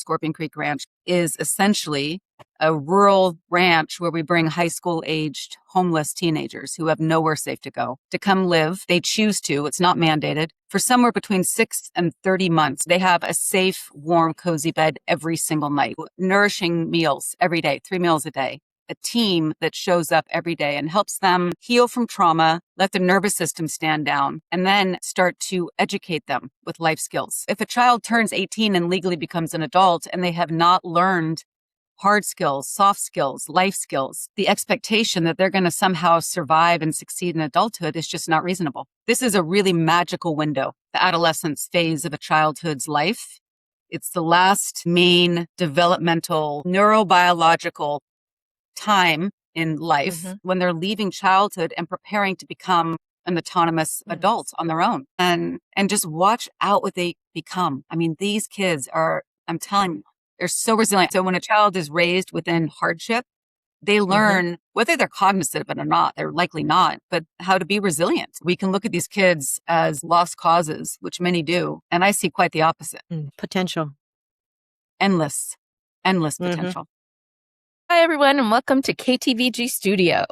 Scorpion Creek Ranch is essentially a rural ranch where we bring high school aged homeless teenagers who have nowhere safe to go to come live. They choose to, it's not mandated, for somewhere between 6 and 30 months. They have a safe, warm, cozy bed every single night, nourishing meals every day, 3 meals a day. A team that shows up every day and helps them heal from trauma, let the nervous system stand down, and then start to educate them with life skills. If a child turns 18 and legally becomes an adult and they have not learned hard skills, soft skills, life skills, the expectation that they're going to somehow survive and succeed in adulthood is just not reasonable. This is a really magical window, the adolescence phase of a childhood's life. It's the last main developmental, neurobiological time in life when they're leaving childhood and preparing to become an autonomous adult on their own, and just watch out what they become. I mean, these kids are, I'm telling you, they're so resilient. So when a child is raised within hardship, they learn, whether they're cognizant of it or not, they're likely not, but how to be resilient. We can look at these kids as lost causes, which many do, and I see quite the opposite. Potential. Endless potential. Hi, everyone, and welcome to KTVG Studio.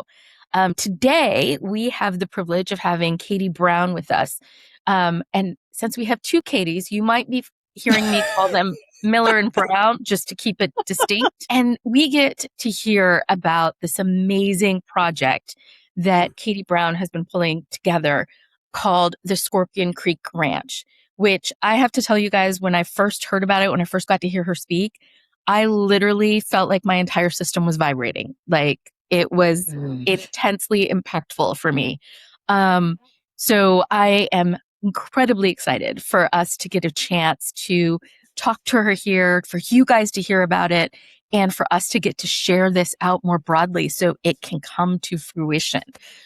Today, we have the privilege of having Katie Brown with us. And since we have two Katies, you might be hearing me call them Miller and Brown, just to keep it distinct. And we get to hear about this amazing project that Katie Brown has been pulling together called the Scorpion Creek Ranch, which I have to tell you guys, when I first heard about it, when I first got to hear her speak, I literally felt like my entire system was vibrating. Like it was intensely impactful for me. So I am incredibly excited for us to get a chance to talk to her here, for you guys to hear about it, and for us to get to share this out more broadly so it can come to fruition.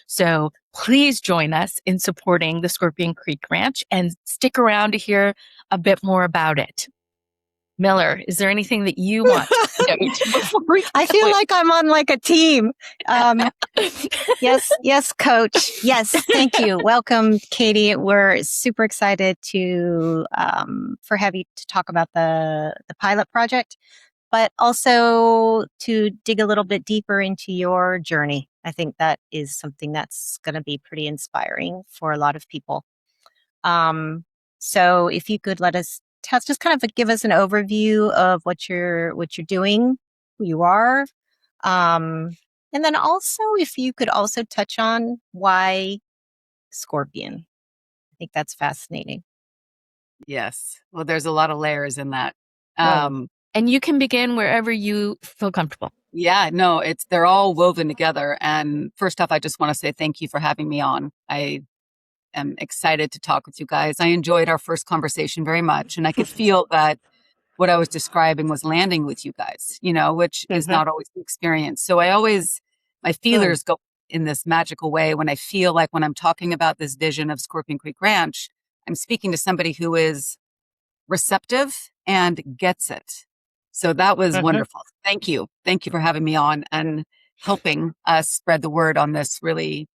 So please join us in supporting the Scorpion Creek Ranch and stick around to hear a bit more about it. Miller, is there anything that you want to note before we I feel like I'm on like a team. Yes, coach. Yes, thank you. Welcome, Katie. We're super excited to for Heavy to talk about the pilot project, but also to dig a little bit deeper into your journey. I think that is something that's going to be pretty inspiring for a lot of people. So if you could let us just kind of give us an overview of what you're doing, who you are, and then also if you could also touch on why Scorpion. I think that's fascinating. Yes. Well, there's a lot of layers in that. And you can begin wherever you feel comfortable. Yeah, no, they're all woven together. And first off, I just want to say thank you for having me on. I am excited to talk with you guys. I enjoyed our first conversation very much. And I could feel that what I was describing was landing with you guys, which is not always the experience. So my feelers go in this magical way when I feel like when I'm talking about this vision of Scorpion Creek Ranch, I'm speaking to somebody who is receptive and gets it. So that was wonderful. Thank you. Thank you for having me on and helping us spread the word on this really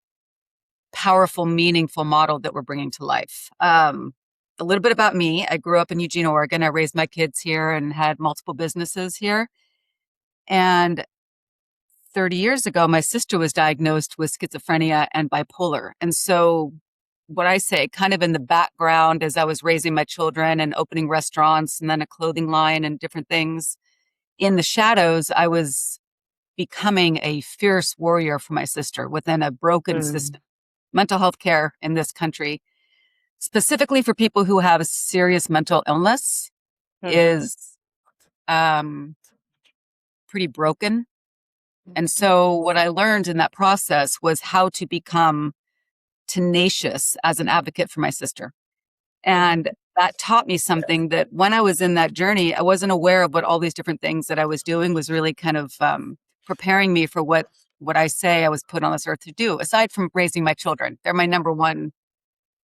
powerful, meaningful model that we're bringing to life. A little bit about me. I grew up in Eugene, Oregon. I raised my kids here and had multiple businesses here. And 30 years ago, my sister was diagnosed with schizophrenia and bipolar. And so what I say, kind of in the background as I was raising my children and opening restaurants and then a clothing line and different things, in the shadows, I was becoming a fierce warrior for my sister within a broken system. Mental health care in this country, specifically for people who have a serious mental illness, is pretty broken. And so what I learned in that process was how to become tenacious as an advocate for my sister. And that taught me something that when I was in that journey, I wasn't aware of what all these different things that I was doing was really kind of preparing me for what I say I was put on this earth to do, aside from raising my children. They're my number one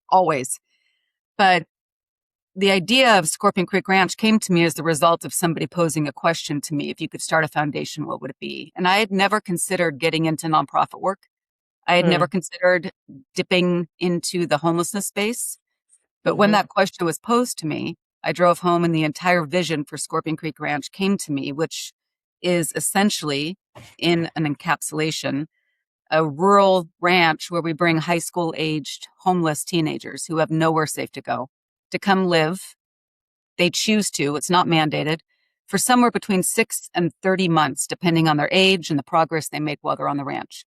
always. But the idea of Scorpion Creek Ranch came to me as the result of somebody posing a question to me. If you could start a foundation, what would it be? And I had never considered getting into nonprofit work. I had never considered dipping into the homelessness space. But when that question was posed to me, I drove home and the entire vision for Scorpion Creek Ranch came to me, which is essentially, in an encapsulation, a rural ranch where we bring high school aged homeless teenagers who have nowhere safe to come live. They choose to, it's not mandated, for somewhere between 6 and 30 months, depending on their age and the progress they make while they're on the ranch.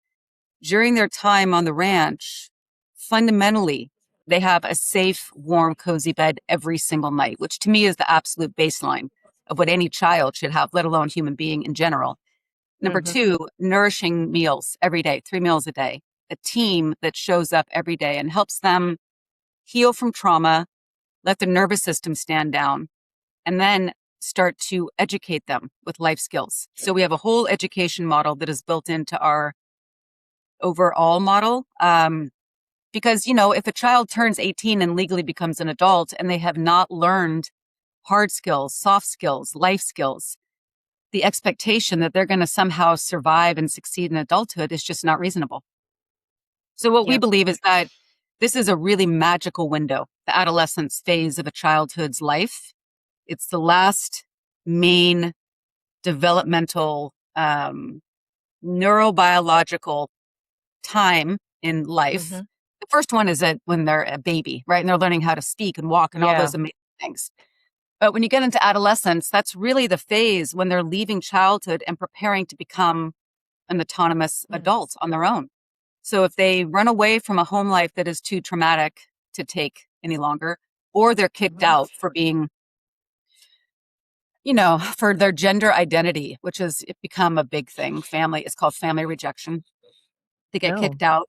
During their time on the ranch, fundamentally, they have a safe, warm, cozy bed every single night, which to me is the absolute baseline of what any child should have, let alone human being in general. Number two, nourishing meals every day, 3 meals a day, a team that shows up every day and helps them heal from trauma, let their nervous system stand down, and then start to educate them with life skills. So we have a whole education model that is built into our overall model. Because, if a child turns 18 and legally becomes an adult and they have not learned hard skills, soft skills, life skills, the expectation that they're going to somehow survive and succeed in adulthood is just not reasonable. So what we believe is that this is a really magical window, the adolescence phase of a childhood's life. It's the last main developmental, neurobiological time in life. The first one is when they're a baby, right? And they're learning how to speak and walk and all those amazing things. But when you get into adolescence, that's really the phase when they're leaving childhood and preparing to become an autonomous adult on their own. So if they run away from a home life that is too traumatic to take any longer, or they're kicked out for being, for their gender identity, which has become a big thing. It's called family rejection. They get kicked out.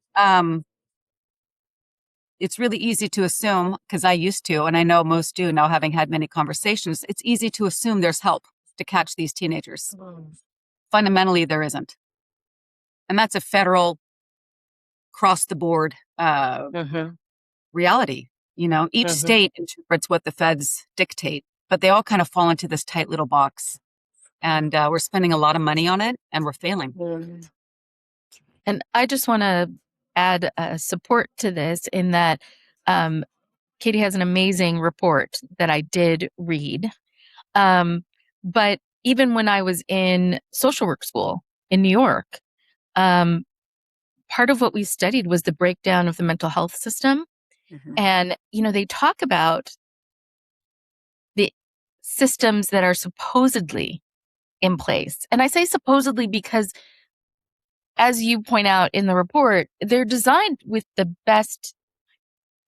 It's really easy to assume, because I used to, and I know most do now, having had many conversations, it's easy to assume there's help to catch these teenagers. Fundamentally, there isn't. And that's a federal, across-the-board reality. Each state interprets what the feds dictate, but they all kind of fall into this tight little box. And we're spending a lot of money on it, and we're failing. And I just want to add support to this in that Katie has an amazing report that I did read. But even when I was in social work school in New York, part of what we studied was the breakdown of the mental health system. And, they talk about the systems that are supposedly in place. And I say supposedly because, as you point out in the report, they're designed with the best,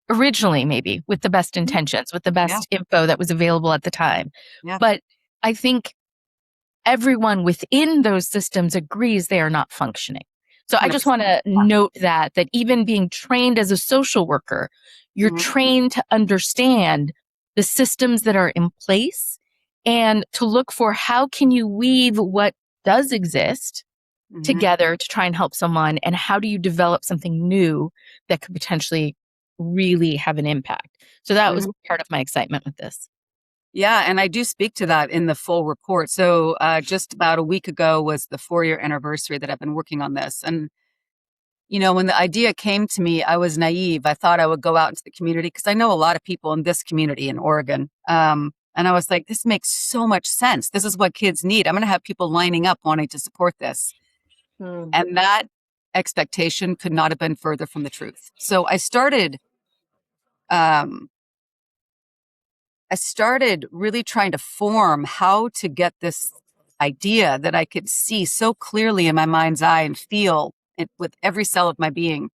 originally maybe, with the best intentions, with the best info that was available at the time. But I think everyone within those systems agrees they are not functioning. So I just want to note that even being trained as a social worker, you're trained to understand the systems that are in place and to look for how can you weave what does exist together to try and help someone, and how do you develop something new that could potentially really have an impact. So that was part of my excitement with this. Yeah, and I do speak to that in the full report. So just about a week ago was the 4-year anniversary that I've been working on this. And, when the idea came to me, I was naive. I thought I would go out into the community because I know a lot of people in this community in Oregon. And I was like, this makes so much sense. This is what kids need. I'm going to have people lining up wanting to support this. And that expectation could not have been further from the truth. So I started really trying to form how to get this idea that I could see so clearly in my mind's eye and feel it with every cell of my being,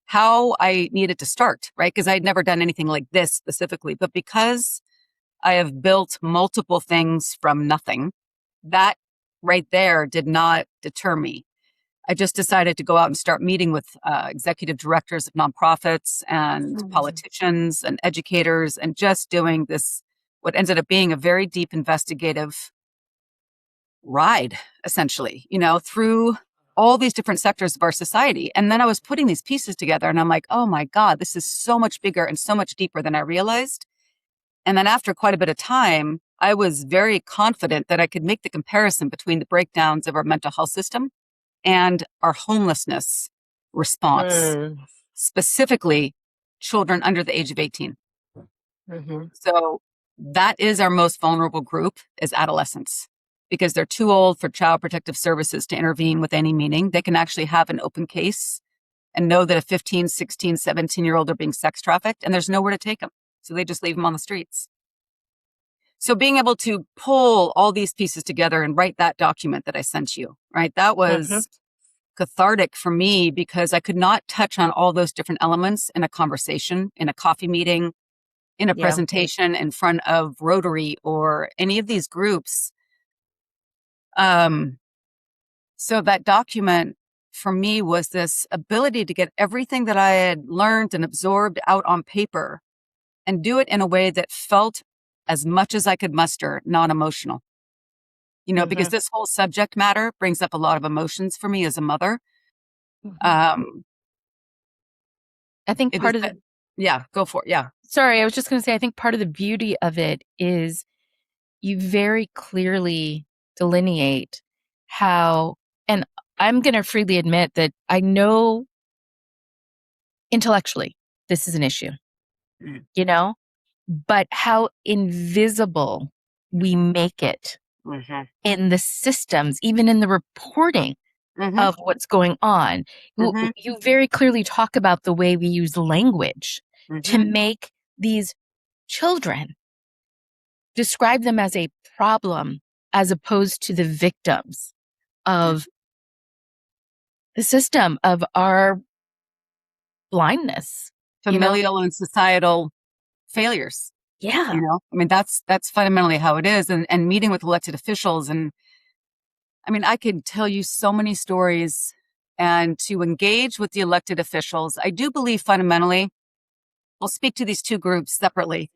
how I needed to start, right? Because I'd never done anything like this specifically, but because I have built multiple things from nothing, that right there did not deter me. I just decided to go out and start meeting with executive directors of nonprofits and politicians and educators, and just doing this, what ended up being a very deep investigative ride, essentially, through all these different sectors of our society. And then I was putting these pieces together and I'm like, oh my God, this is so much bigger and so much deeper than I realized. And then after quite a bit of time, I was very confident that I could make the comparison between the breakdowns of our mental health system and our homelessness response, specifically children under the age of 18. So that is our most vulnerable group, is adolescents, because they're too old for child protective services to intervene with any meaning. They can actually have an open case and know that a 15, 16, 17-year-old are being sex trafficked, and there's nowhere to take them. So they just leave them on the streets. So being able to pull all these pieces together and write that document that I sent you, right? That was cathartic for me, because I could not touch on all those different elements in a conversation, in a coffee meeting, in a presentation in front of Rotary or any of these groups. So that document for me was this ability to get everything that I had learned and absorbed out on paper and do it in a way that felt, as much as I could muster, non-emotional. Because this whole subject matter brings up a lot of emotions for me as a mother. I think part of the... Yeah, go for it. Yeah. Sorry, I was just going to say, I think part of the beauty of it is you very clearly delineate how, and I'm going to freely admit that I know intellectually this is an issue, but how invisible we make it in the systems, even in the reporting of what's going on. You very clearly talk about the way we use language to make these children, describe them as a problem as opposed to the victims of the system, of our blindness, Familial and societal failures. Yeah. That's fundamentally how it is. And meeting with elected officials. And I could tell you so many stories, and to engage with the elected officials. I do believe fundamentally, I'll speak to these two groups separately.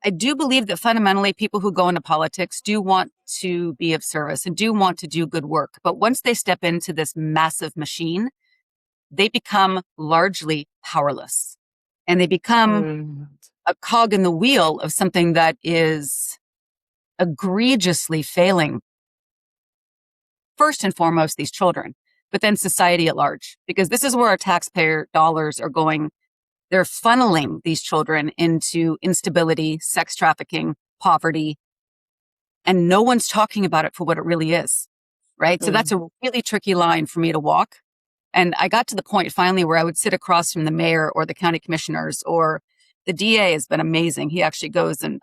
I do believe that fundamentally people who go into politics do want to be of service and do want to do good work. But once they step into this massive machine, they become largely powerless, and they become a cog in the wheel of something that is egregiously failing, first and foremost, these children, but then society at large, because this is where our taxpayer dollars are going. They're funneling these children into instability, sex trafficking, poverty, and no one's talking about it for what it really is, right? So that's a really tricky line for me to walk. And I got to the point finally where I would sit across from the mayor or the county commissioners, or the DA has been amazing. He actually goes and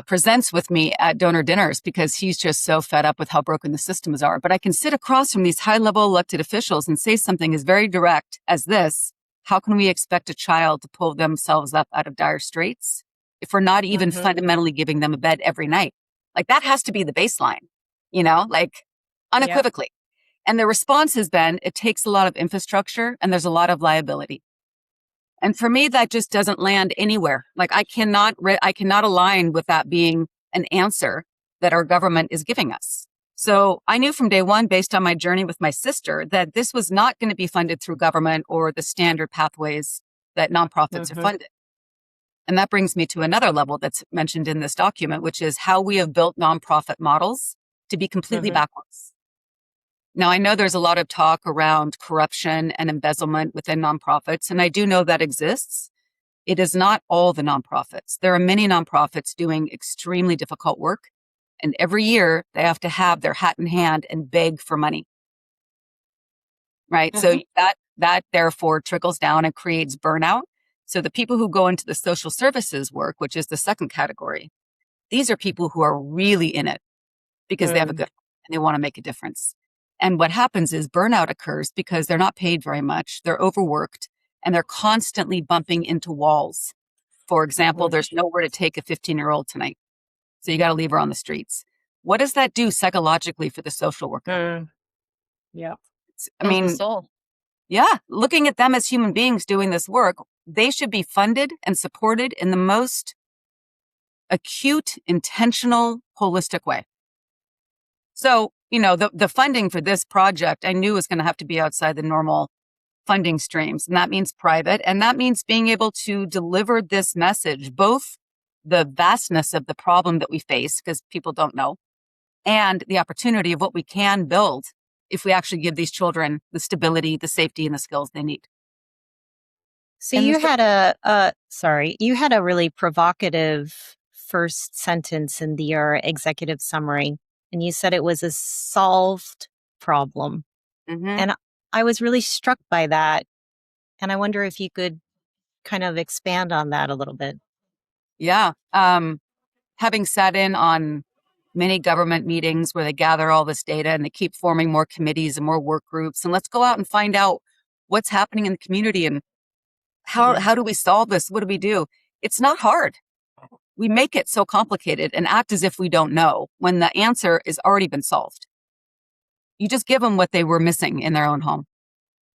presents with me at donor dinners, because he's just so fed up with how broken the systems are. But I can sit across from these high-level elected officials and say something as very direct as this: how can we expect a child to pull themselves up out of dire straits if we're not even fundamentally giving them a bed every night? Like, that has to be the baseline, unequivocally. And the response has been, it takes a lot of infrastructure and there's a lot of liability. And for me, that just doesn't land anywhere. Like, I cannot align with that being an answer that our government is giving us. So I knew from day one, based on my journey with my sister, that this was not going to be funded through government or the standard pathways that nonprofits are funded. And that brings me to another level that's mentioned in this document, which is how we have built nonprofit models to be completely backwards. Now, I know there's a lot of talk around corruption and embezzlement within nonprofits, and I do know that exists. It is not all the nonprofits. There are many nonprofits doing extremely difficult work, and every year they have to have their hat in hand and beg for money, right? So that therefore trickles down and creates burnout. So the people who go into the social services work, which is the second category, these are people who are really in it because they have a good heart and they want to make a difference. And what happens is burnout occurs because they're not paid very much, they're overworked, and they're constantly bumping into walls. For example, there's nowhere to take a 15-year-old tonight, so you got to leave her on the streets. What does that do psychologically for the social worker? The soul. Yeah, looking at them as human beings doing this work, they should be funded and supported in the most acute, intentional, holistic way. So, the funding for this project I knew was going to have to be outside the normal funding streams. And that means private. And that means being able to deliver this message, both the vastness of the problem that we face, because people don't know, and the opportunity of what we can build if we actually give these children the stability, the safety, and the skills they need. So And you this, had you had a really provocative first sentence in your executive summary, and you said it was a solved problem. Mm-hmm. And I was really struck by that. And I wonder if you could kind of expand on that a little bit. Yeah. Having sat in on many government meetings where they gather all this data and they keep forming more committees and more work groups, and let's go out and find out what's happening in the community and how do we solve this? What do we do? It's not hard. We make it so complicated and act as if we don't know when the answer has already been solved. You just give them what they were missing in their own home,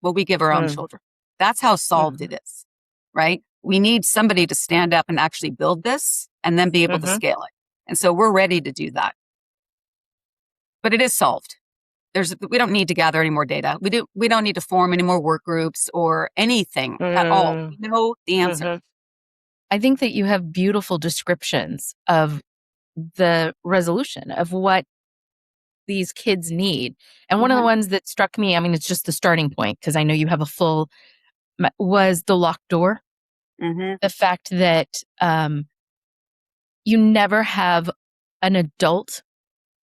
what we give our own Mm, children. That's how solved mm, it is, right? We need somebody to stand up and actually build this and then be able to mhm, scale it. And so we're ready to do that. But it is solved. We don't need to gather any more data. We don't need to form any more work groups or anything at all. mm, We know the answer. mhm, I think that you have beautiful descriptions of the resolution of what these kids need. And one of the Mhm. ones that struck me, I mean, it's just the starting point because I know you have a full, was the locked door. Mhm. The fact that you never have an adult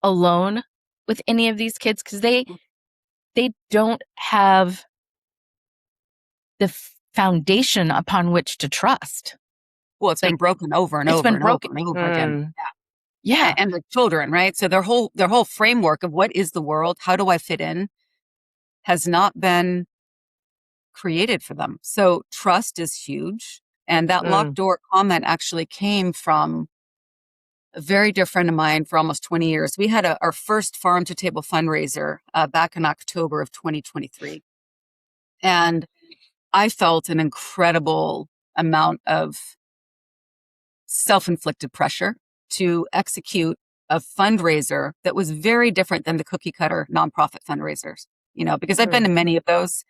alone with any of these kids because they don't have the foundation upon which to trust. Well, it's been Like broken over and it's over been and over broken. and over again. mm, Yeah. And the children, right? So their whole framework of what is the world, how do I fit in, has not been created for them. So trust is huge. And that locked mm, door comment actually came from a very dear friend of mine for almost 20 years. We had our first farm to table fundraiser back in October of 2023. And I felt an incredible amount of self-inflicted pressure to execute a fundraiser that was very different than the cookie cutter nonprofit fundraisers, because I've been mm, to many of those.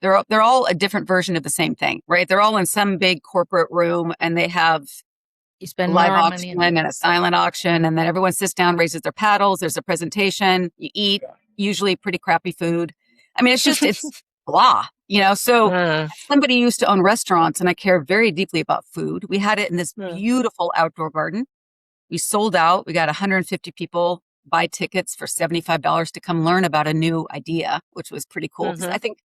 They're all a different version of the same thing, right? They're all in some big corporate room and they have You a spend live more money auction and a silent auction. And then everyone sits down, raises their paddles. There's a presentation. You eat usually pretty crappy food. I mean, it's blah, So mm, somebody used to own restaurants and I care very deeply about food. We had it in this mm, beautiful outdoor garden. We sold out. We got 150 people buy tickets for $75 to come learn about a new idea, which was pretty cool because I mhm, think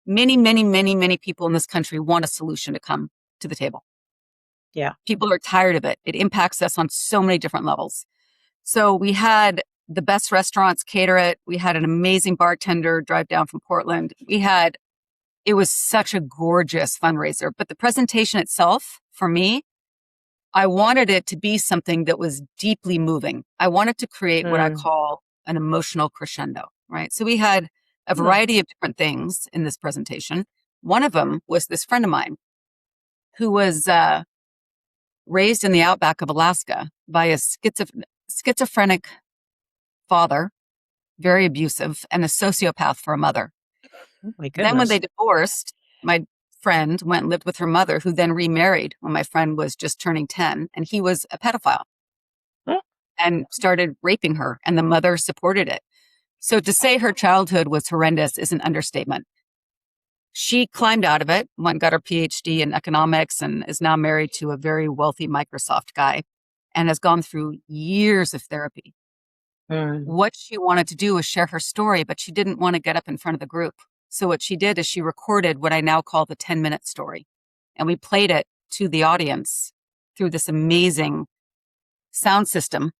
many, many, many, many people in this country want a solution to come to the table. yeah. People are tired of it. It impacts us on so many different levels. So we had the best restaurants cater it. We had an amazing bartender drive down from Portland. It was such a gorgeous fundraiser, but the presentation itself, for me, I wanted it to be something that was deeply moving. I wanted to create what I Mm, call an emotional crescendo, right? So we had a mm, variety of different things in this presentation. One of them was this friend of mine who was raised in the outback of Alaska by a schizophrenic father, very abusive, and a sociopath for a mother. oh my Then when goodness. they divorced, my friend went and lived with her mother, who then remarried when my friend was just turning 10, and he was a pedophile Mm, and started raping her, and the mother supported it. So to say her childhood was horrendous is an understatement. She climbed out of it, went and got her PhD in economics, and is now married to a very wealthy Microsoft guy and has gone through years of therapy. mm, What she wanted to do was share her story, but she didn't want to get up in front of the group. So what she did is she recorded what I now call the 10-minute story. And we played it to the audience through this amazing sound system.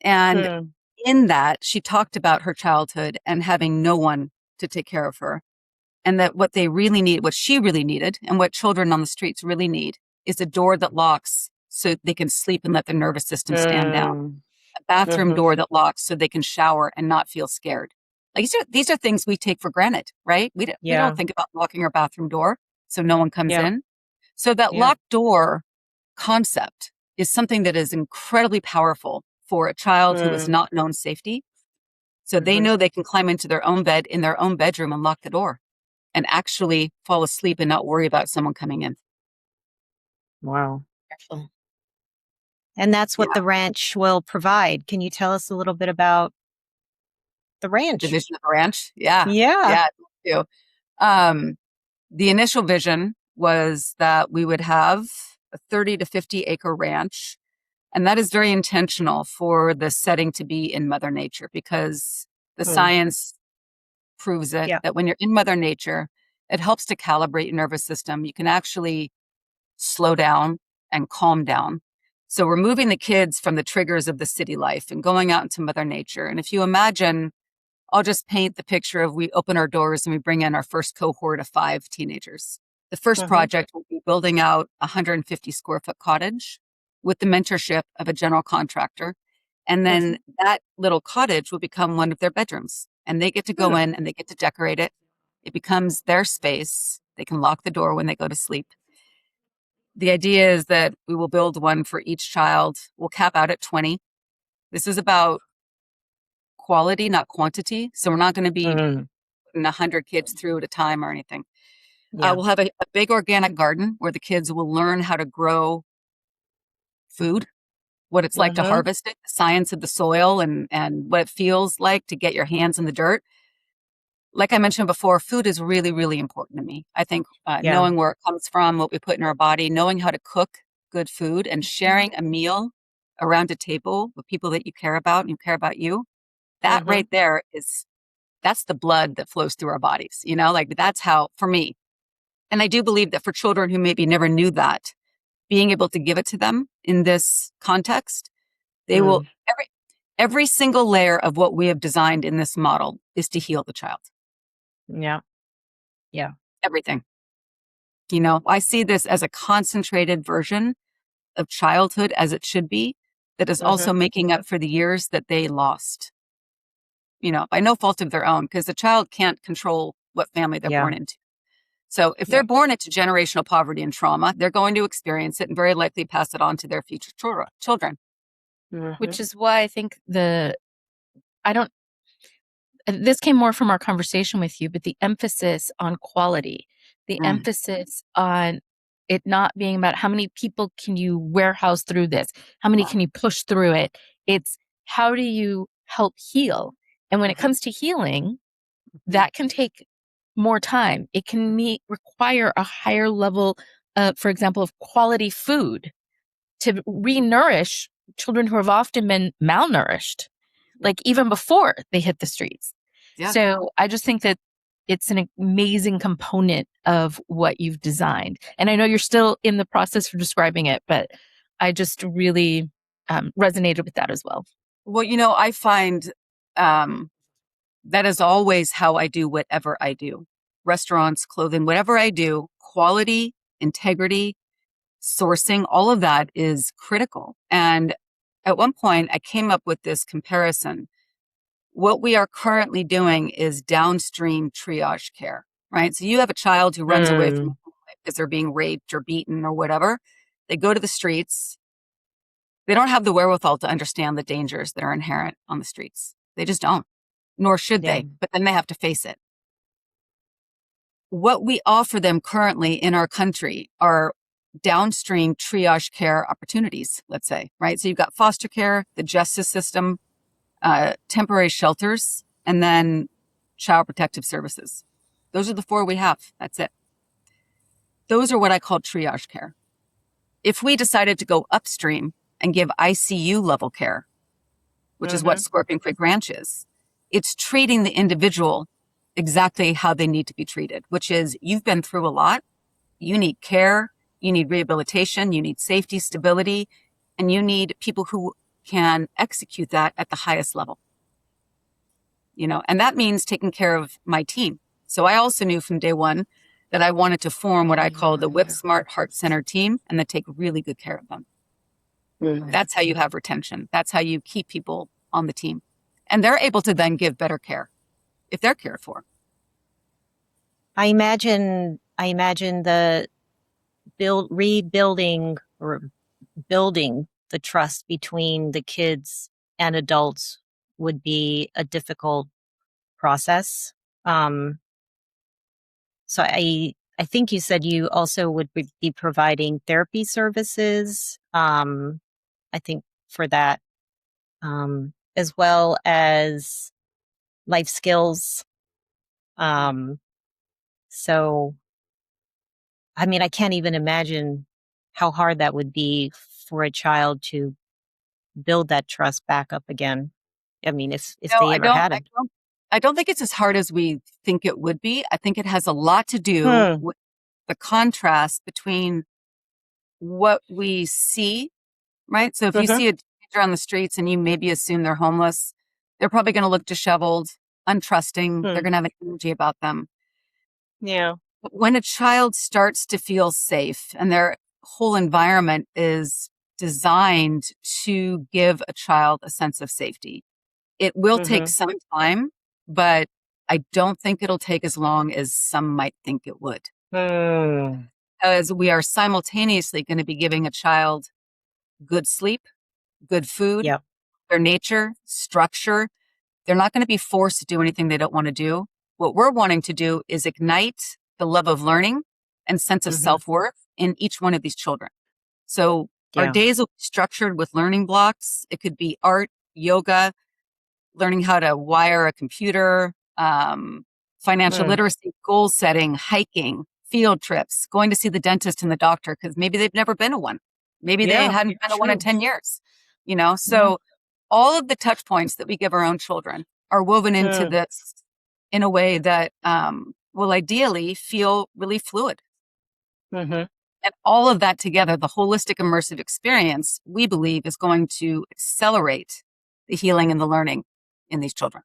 And mm, in that, she talked about her childhood and having no one to take care of her. And that what they really need, what she really needed, and what children on the streets really need is a door that locks so they can sleep and let their nervous system stand down. mm, A bathroom mhm, door that locks so they can shower and not feel scared. Like these are things we take for granted, right? We don't yeah, think about locking our bathroom door so no one comes yeah, in. So that yeah. locked door concept is something that is incredibly powerful for a child who has Mm, not known safety. So they mhm, know they can climb into their own bed in their own bedroom and lock the door and actually fall asleep and not worry about someone coming in. wow. Careful. And that's what Yeah. the ranch will provide. Can you tell us a little bit about the The ranch? vision of the ranch. Yeah. Yeah. Yeah. I do. Um, the initial vision was that we would have a 30 to 50 acre ranch. And that is very intentional for the setting to be in Mother Nature, because the science proves it, Yeah. that when you're in Mother Nature, it helps to calibrate your nervous system. You can actually slow down and calm down. So we're moving the kids from the triggers of the city life and going out into Mother Nature. And if you imagine, I'll just paint the picture of, we open our doors and we bring in our first cohort of 5 teenagers. The first project will be building out a 150 square foot cottage with the mentorship of a general contractor. And then that little cottage will become one of their bedrooms. And they get to go in and they get to decorate it. It becomes their space. They can lock the door when they go to sleep. The idea is that we will build one for each child. We'll cap out at 20. This is about quality, not quantity. So we're not going to be putting 100 kids through at a time or anything. Yeah. We'll have a big organic garden where the kids will learn how to grow food, what it's like to harvest it, the science of the soil, and what it feels like to get your hands in the dirt. Like I mentioned before, food is really, really important to me. I think knowing where it comes from, what we put in our body, knowing how to cook good food, and sharing a meal around a table with people that you care about and who care about you, that right there that's the blood that flows through our bodies. Like that's how, for me. And I do believe that for children who maybe never knew that, being able to give it to them in this context, they will, every single layer of what we have designed in this model is to heal the child. Yeah. Yeah. Everything. I see this as a concentrated version of childhood as it should be, that is also making up for the years that they lost, by no fault of their own, because the child can't control what family they're born into. So if they're born into generational poverty and trauma, they're going to experience it and very likely pass it on to their future children. Which is why I think this came more from our conversation with you, but the emphasis on quality, the emphasis on it not being about how many people can you warehouse through this, how many can you push through it. It's how do you help heal? And when it comes to healing, that can take more time. It can require a higher level, for example, of quality food to re-nourish children who have often been malnourished, like even before they hit the streets. Yeah. So I just think that it's an amazing component of what you've designed. And I know you're still in the process for describing it, but I just really resonated with that as well. Well, I find that is always how I do whatever I do. Restaurants, clothing, whatever I do, quality, integrity, sourcing, all of that is critical. And at one point, I came up with this comparison. What we are currently doing is downstream triage care, right? So you have a child who runs away from because they're being raped or beaten or whatever. They go to the streets. They don't have the wherewithal to understand the dangers that are inherent on the streets. They just don't, nor should they, but then they have to face it. What we offer them currently in our country are downstream triage care opportunities, let's say, right? So you've got foster care, the justice system, temporary shelters, and then child protective services. Those are the 4 we have. That's it. Those are what I call triage care. If we decided to go upstream and give ICU level care, which is what Scorpion Creek Ranch is, it's treating the individual exactly how they need to be treated, which is, you've been through a lot. You need care, you need rehabilitation, you need safety, stability, and you need people who can execute that at the highest level. And that means taking care of my team. So I also knew from day one that I wanted to form what I call the Whip Smart Heart Center team, and then take really good care of them. That's how you have retention. That's how you keep people on the team. And they're able to then give better care if they're cared for. I imagine the rebuilding or building the trust between the kids and adults would be a difficult process. So I think you said you also would be providing therapy services. I think for that, as well as life skills. So I mean, I can't even imagine how hard that would be for a child to build that trust back up again. I mean, if No, they ever had it. I don't think it's as hard as we think it would be. I think it has a lot to do Hmm. with the contrast between what we see, right? So if you Mm-hmm. see a teenager on the streets and you maybe assume they're homeless, they're probably going to look disheveled, untrusting. They're Hmm. going to have an energy about them. Yeah. But when a child starts to feel safe and their whole environment is designed to give a child a sense of safety, it will take Mm-hmm. some time, but I don't think it'll take as long as some might think it would. Hmm. As we are simultaneously going to be giving a child good sleep, good food, Yep. their nature, structure. They're not going to be forced to do anything they don't want to do. What we're wanting to do is ignite the love of learning and sense of Mm-hmm. self-worth in each one of these children. So our Yeah. days will be structured with learning blocks. It could be art, yoga, learning how to wire a computer, financial Hmm. literacy, goal setting, hiking, field trips, going to see the dentist and the doctor because maybe they've never been to one. Maybe they Yeah. hadn't been to one in True. 10 years, you know? Yeah. So all of the touch points that we give our own children are woven into Hmm. this in a way that will ideally feel really fluid. Mm-hmm. And all of that together, the holistic immersive experience, we believe is going to accelerate the healing and the learning in these children.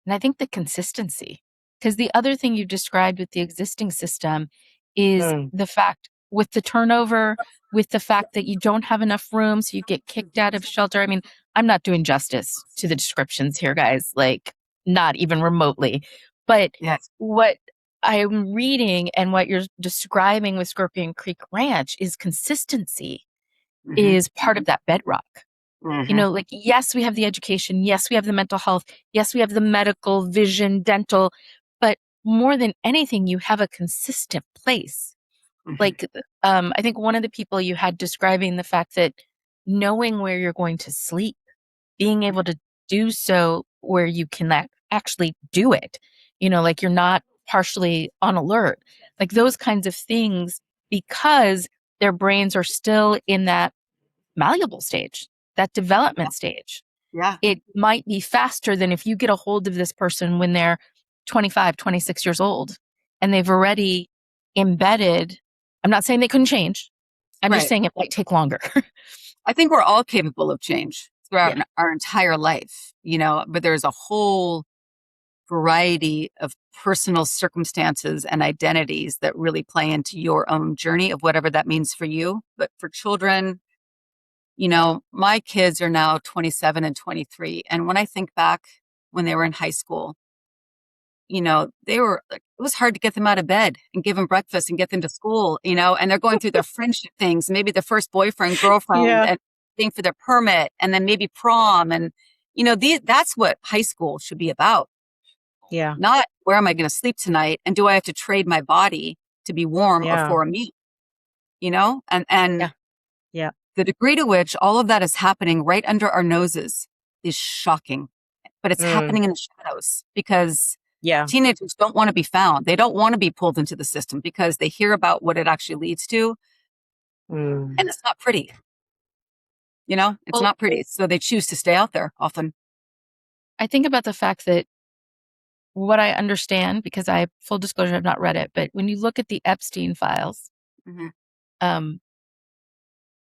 And I think the consistency, because the other thing you described with the existing system is Hmm. the fact with the turnover, with the fact that you don't have enough room, so you get kicked out of shelter. I mean, I'm not doing justice to the descriptions here, guys, like not even remotely. But Yes. what I'm reading and what you're describing with Scorpion Creek Ranch is consistency Mm-hmm. is part of that bedrock. Mm-hmm. Like, yes, we have the education. Yes, we have the mental health. Yes, we have the medical, vision, dental. But more than anything, you have a consistent place. Mm-hmm. Like, I think one of the people you had describing the fact that knowing where you're going to sleep, being able to do so where you can actually do it, like you're not partially on alert, like those kinds of things, because their brains are still in that malleable stage, that development stage. Yeah. It might be faster than if you get a hold of this person when they're 25, 26 years old and they've already embedded. I'm not saying they couldn't change. I'm just Right. saying it might take longer. I think we're all capable of change throughout Yeah. our entire life, but there's a whole variety of personal circumstances and identities that really play into your own journey of whatever that means for you. But for children, my kids are now 27 and 23. And when I think back when they were in high school, they were like, it was hard to get them out of bed and give them breakfast and get them to school, and they're going through their friendship things, maybe the first boyfriend, girlfriend, Yeah. and thing for their permit, and then maybe prom. And, that's what high school should be about. Yeah. Not where am I going to sleep tonight? And do I have to trade my body to be warm or Yeah. for a meal? And Yeah. Yeah. the degree to which all of that is happening right under our noses is shocking, but it's Mm. happening in the shadows because Yeah. teenagers don't want to be found. They don't want to be pulled into the system because they hear about what it actually leads to, Mm. and it's not pretty. It's Well, not pretty. So they choose to stay out there often. I think about the fact that what I understand, because full disclosure, I've not read it, but when you look at the Epstein files, Mm-hmm. um,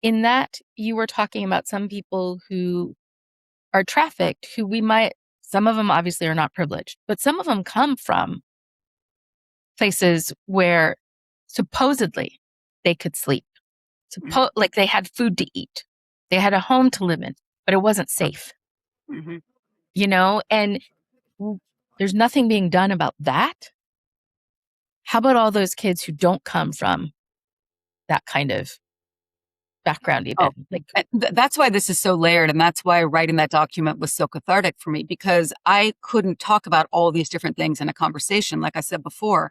in that you were talking about some people who are trafficked, some of them obviously are not privileged, but some of them come from places where supposedly they could sleep, like they had food to eat, they had a home to live in, but it wasn't safe, Mm-hmm. and there's nothing being done about that. How about all those kids who don't come from that kind of background Oh, even? Like, that's why this is so layered. And that's why writing that document was so cathartic for me, because I couldn't talk about all these different things in a conversation. Like I said before,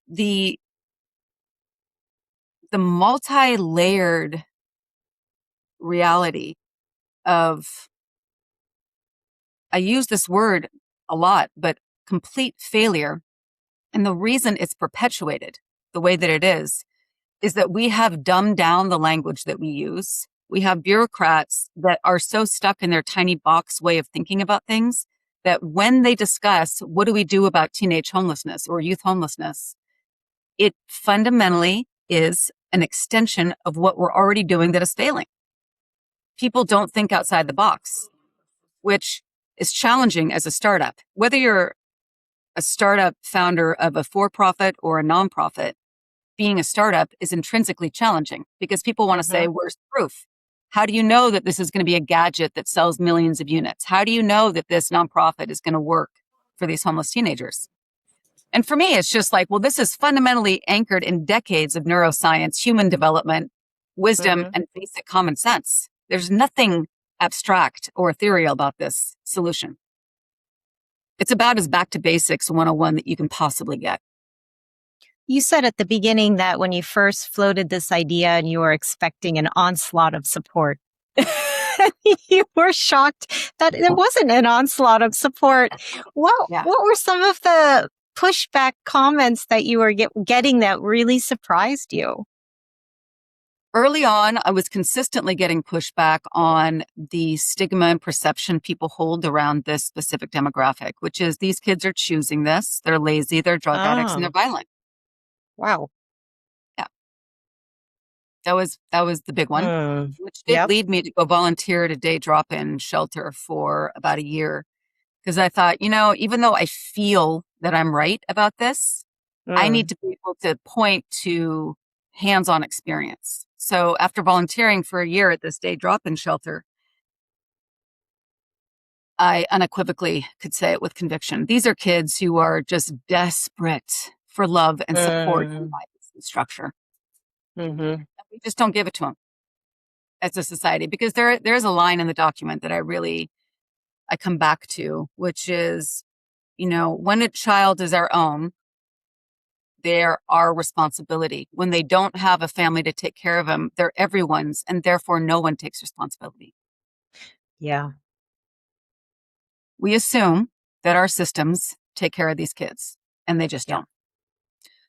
the multi-layered reality of, I use this word a lot, but complete failure. And the reason it's perpetuated the way that it is that we have dumbed down the language that we use. We have bureaucrats that are so stuck in their tiny box way of thinking about things that when they discuss what do we do about teenage homelessness or youth homelessness, it fundamentally is an extension of what we're already doing that is failing. People don't think outside the box, which is challenging as a startup. Whether you're a startup founder of a for-profit or a nonprofit, being a startup is intrinsically challenging because people want to say, where's the proof? How do you know that this is going to be a gadget that sells millions of units? How do you know that this nonprofit is going to work for these homeless teenagers? And for me, it's just like, well, this is fundamentally anchored in decades of neuroscience, human development, wisdom, and basic common sense. There's nothing abstract or ethereal about this solution. It's about as back to basics 101 that you can possibly get. You said at the beginning that when you first floated this idea and you were expecting an onslaught of support, you were shocked that there wasn't an onslaught of support. What were some of the pushback comments that you were getting that really surprised you? Early on, I was consistently getting pushback on the stigma and perception people hold around this specific demographic, which is these kids are choosing this. They're lazy, they're drug addicts, and they're violent. Wow. Yeah. That was the big one, which did lead me to go volunteer at a day drop-in shelter for about a year. Because I thought, even though I feel that I'm right about this, I need to be able to point to hands-on experience. So after volunteering for a year at this day drop-in shelter, I unequivocally could say it with conviction. These are kids who are just desperate for love and support and guidance and structure. We just don't give it to them as a society, because there's a line in the document that I come back to, which is, when a child is our own, they're our responsibility. When they don't have a family to take care of them, they're everyone's, and therefore no one takes responsibility. Yeah. We assume that our systems take care of these kids, and they just don't.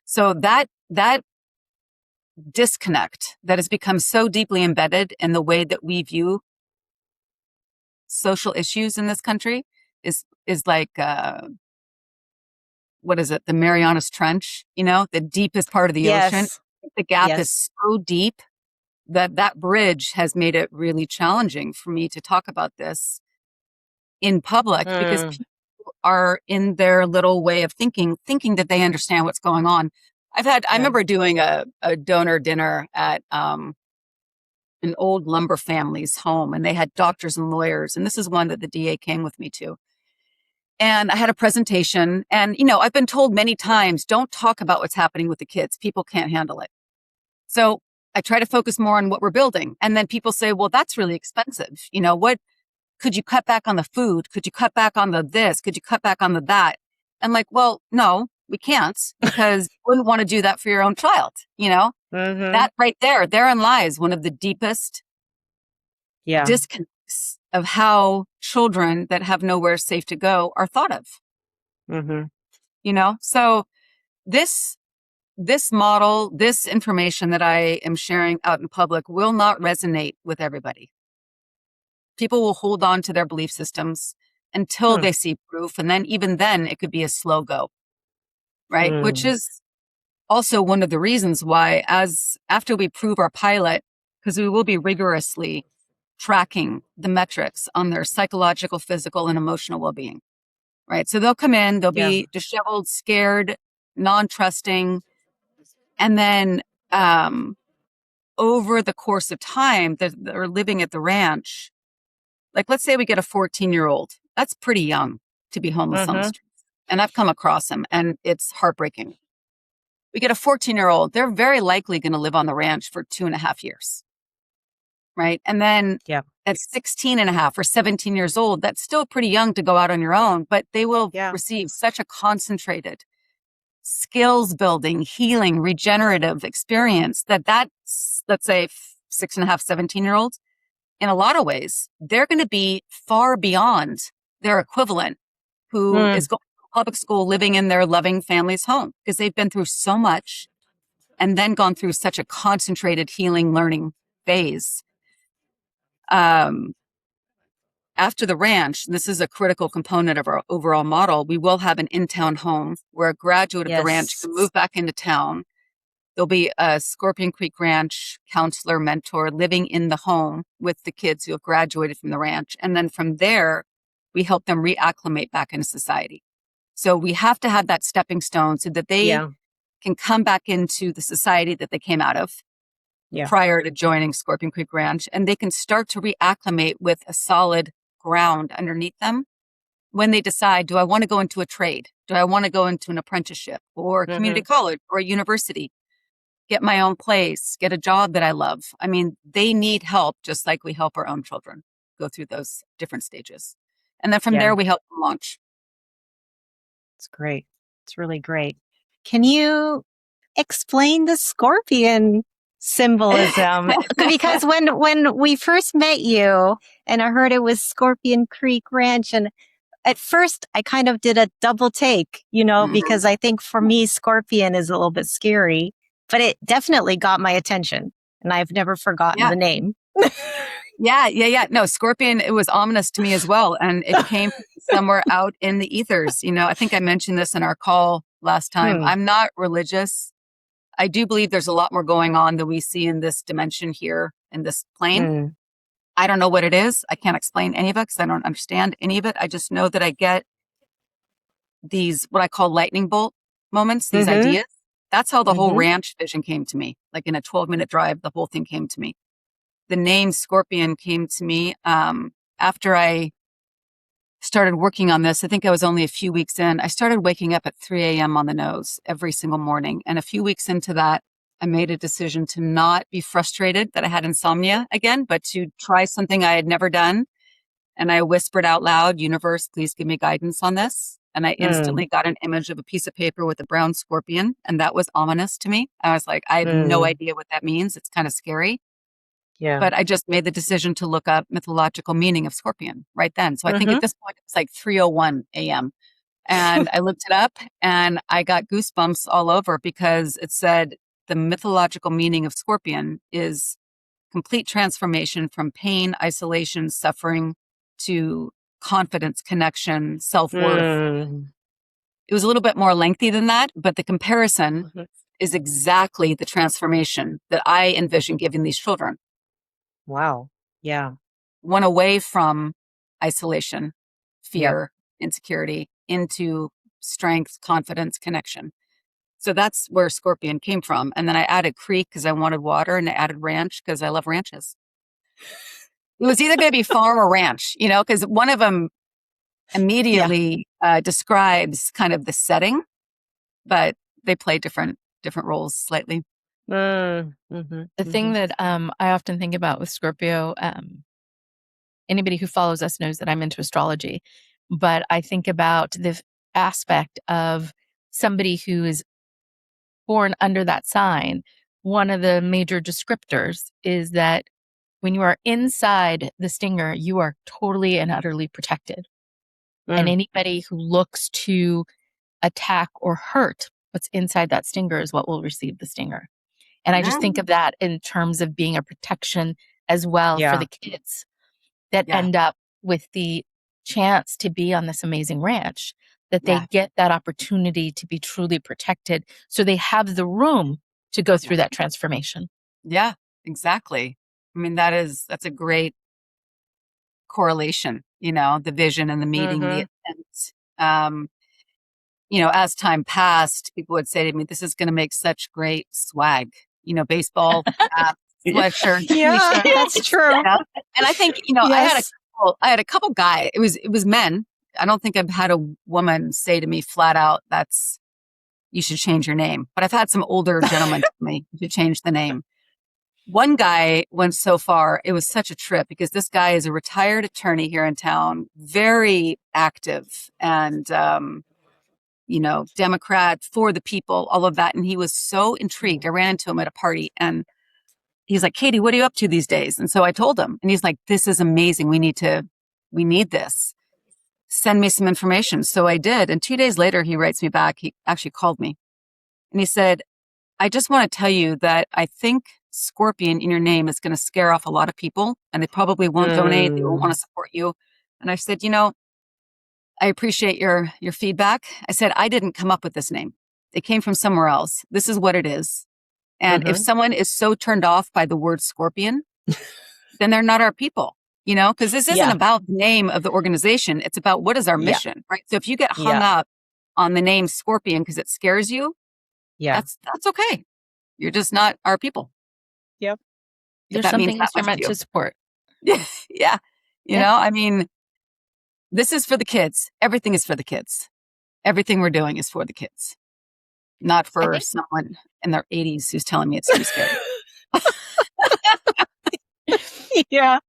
So that disconnect that has become so deeply embedded in the way that we view social issues in this country is like, what is it? The Marianas Trench, the deepest part of the ocean. The gap is so deep that bridge has made it really challenging for me to talk about this in public because people are in their little way of thinking that they understand what's going on. I remember doing a donor dinner at an old lumber family's home, and they had doctors and lawyers. And this is one that the DA came with me to. And I had a presentation, and, I've been told many times, don't talk about what's happening with the kids. People can't handle it. So I try to focus more on what we're building. And then people say, well, that's really expensive. What could you cut back on the food? Could you cut back on the this? Could you cut back on the that? I'm like, well, no, we can't, because you wouldn't want to do that for your own child. That right therein lies one of the deepest disconnects of how children that have nowhere safe to go are thought of. So this model, this information that I am sharing out in public will not resonate with everybody. People will hold on to their belief systems until they see proof. And then even then it could be a slow go, right? Which is also one of the reasons why after we prove our pilot, because we will be rigorously tracking the metrics on their psychological, physical, and emotional well-being, right? So they'll come in, they'll be disheveled, scared, non-trusting. And then over the course of time, they're living at the ranch. Like, let's say we get a 14-year-old. That's pretty young to be homeless on the streets. And I've come across them, and it's heartbreaking. We get a 14-year-old. They're very likely going to live on the ranch for 2.5 years. Right. And then at 16 and a half or 17 years old, that's still pretty young to go out on your own, but they will receive such a concentrated skills building, healing, regenerative experience that's, let's say 6.5, 17-year-olds. In a lot of ways, they're going to be far beyond their equivalent who is going to public school living in their loving family's home because they've been through so much and then gone through such a concentrated healing learning phase. After the ranch, this is a critical component of our overall model, we will have an in-town home where a graduate of the ranch can move back into town. There'll be a Scorpion Creek Ranch counselor mentor living in the home with the kids who have graduated from the ranch. And then from there, we help them reacclimate back into society. So we have to have that stepping stone so that they can come back into the society that they came out of prior to joining Scorpion Creek Ranch. And they can start to reacclimate with a solid ground underneath them when they decide, do I want to go into a trade? Do I want to go into an apprenticeship or community college or a university? Get my own place, get a job that I love. I mean, they need help just like we help our own children go through those different stages. And then from there, we help them launch. It's great. It's really great. Can you explain the scorpion symbolism? Because when we first met you and I heard it was Scorpion Creek Ranch, and at first I kind of did a double take, because I think for me, scorpion is a little bit scary, but it definitely got my attention and I've never forgotten the name. Yeah. No, scorpion, it was ominous to me as well. And it came somewhere out in the ethers. I think I mentioned this in our call last time. I'm not religious. I do believe there's a lot more going on than we see in this dimension here in this plane. I don't know what it is. I can't explain any of it because I don't understand any of it. I just know that I get these, what I call lightning bolt moments, these ideas. That's how the whole ranch vision came to me. Like in a 12-minute drive, the whole thing came to me. The name Scorpion came to me after I started working on this. I think I was only a few weeks in. I started waking up at 3 a.m. on the nose every single morning. And a few weeks into that, I made a decision to not be frustrated that I had insomnia again, but to try something I had never done. And I whispered out loud, universe, please give me guidance on this. And I instantly got an image of a piece of paper with a brown scorpion. And that was ominous to me. I was like, I have no idea what that means. It's kind of scary. Yeah. But I just made the decision to look up mythological meaning of scorpion right then. So I think at this point, it's like 3:01 a.m. And I looked it up and I got goosebumps all over because it said the mythological meaning of scorpion is complete transformation from pain, isolation, suffering to confidence, connection, self-worth. It was a little bit more lengthy than that, but the comparison is exactly the transformation that I envision giving these children. Wow. Yeah. One away from isolation, fear, insecurity, into strength, confidence, connection. So that's where Scorpion came from. And then I added creek because I wanted water, and I added ranch because I love ranches. It was either going to be farm or ranch, because one of them immediately describes kind of the setting, but they play different roles slightly. The thing that I often think about with Scorpio, anybody who follows us knows that I'm into astrology, but I think about the aspect of somebody who is born under that sign. One of the major descriptors is that when you are inside the stinger, you are totally and utterly protected. And anybody who looks to attack or hurt what's inside that stinger is what will receive the stinger. And I just think of that in terms of being a protection as well for the kids that end up with the chance to be on this amazing ranch, that they get that opportunity to be truly protected. So they have the room to go through that transformation. Yeah, exactly. I mean, that's a great correlation, the vision and the meeting, the intent. As time passed, people would say to me, this is going to make such great swag, baseball, sweatshirt. Yeah, that's true. And I think, I had a couple guys, it was men. I don't think I've had a woman say to me flat out, you should change your name. But I've had some older gentlemen tell me, you should change the name. One guy went so far, it was such a trip because this guy is a retired attorney here in town, very active and, Democrat, for the people, all of that. And he was so intrigued. I ran into him at a party and he's like, Katie, what are you up to these days? And so I told him, and he's like, this is amazing. We need this. Send me some information. So I did. And 2 days later, he writes me back. He actually called me and he said, I just want to tell you that I think Scorpion in your name is going to scare off a lot of people, and they probably won't donate. They won't want to support you. And I said, I appreciate your feedback. I said, I didn't come up with this name. It came from somewhere else. This is what it is. And if someone is so turned off by the word Scorpion, then they're not our people, because this isn't about the name of the organization. It's about what is our mission, right? So if you get hung up on the name Scorpion because it scares you, that's okay. You're just not our people. Yep. There's something else you're meant to support. Yeah. I mean, this is for the kids. Everything is for the kids. Everything we're doing is for the kids, not for someone in their 80s who's telling me it's too scary. Yeah.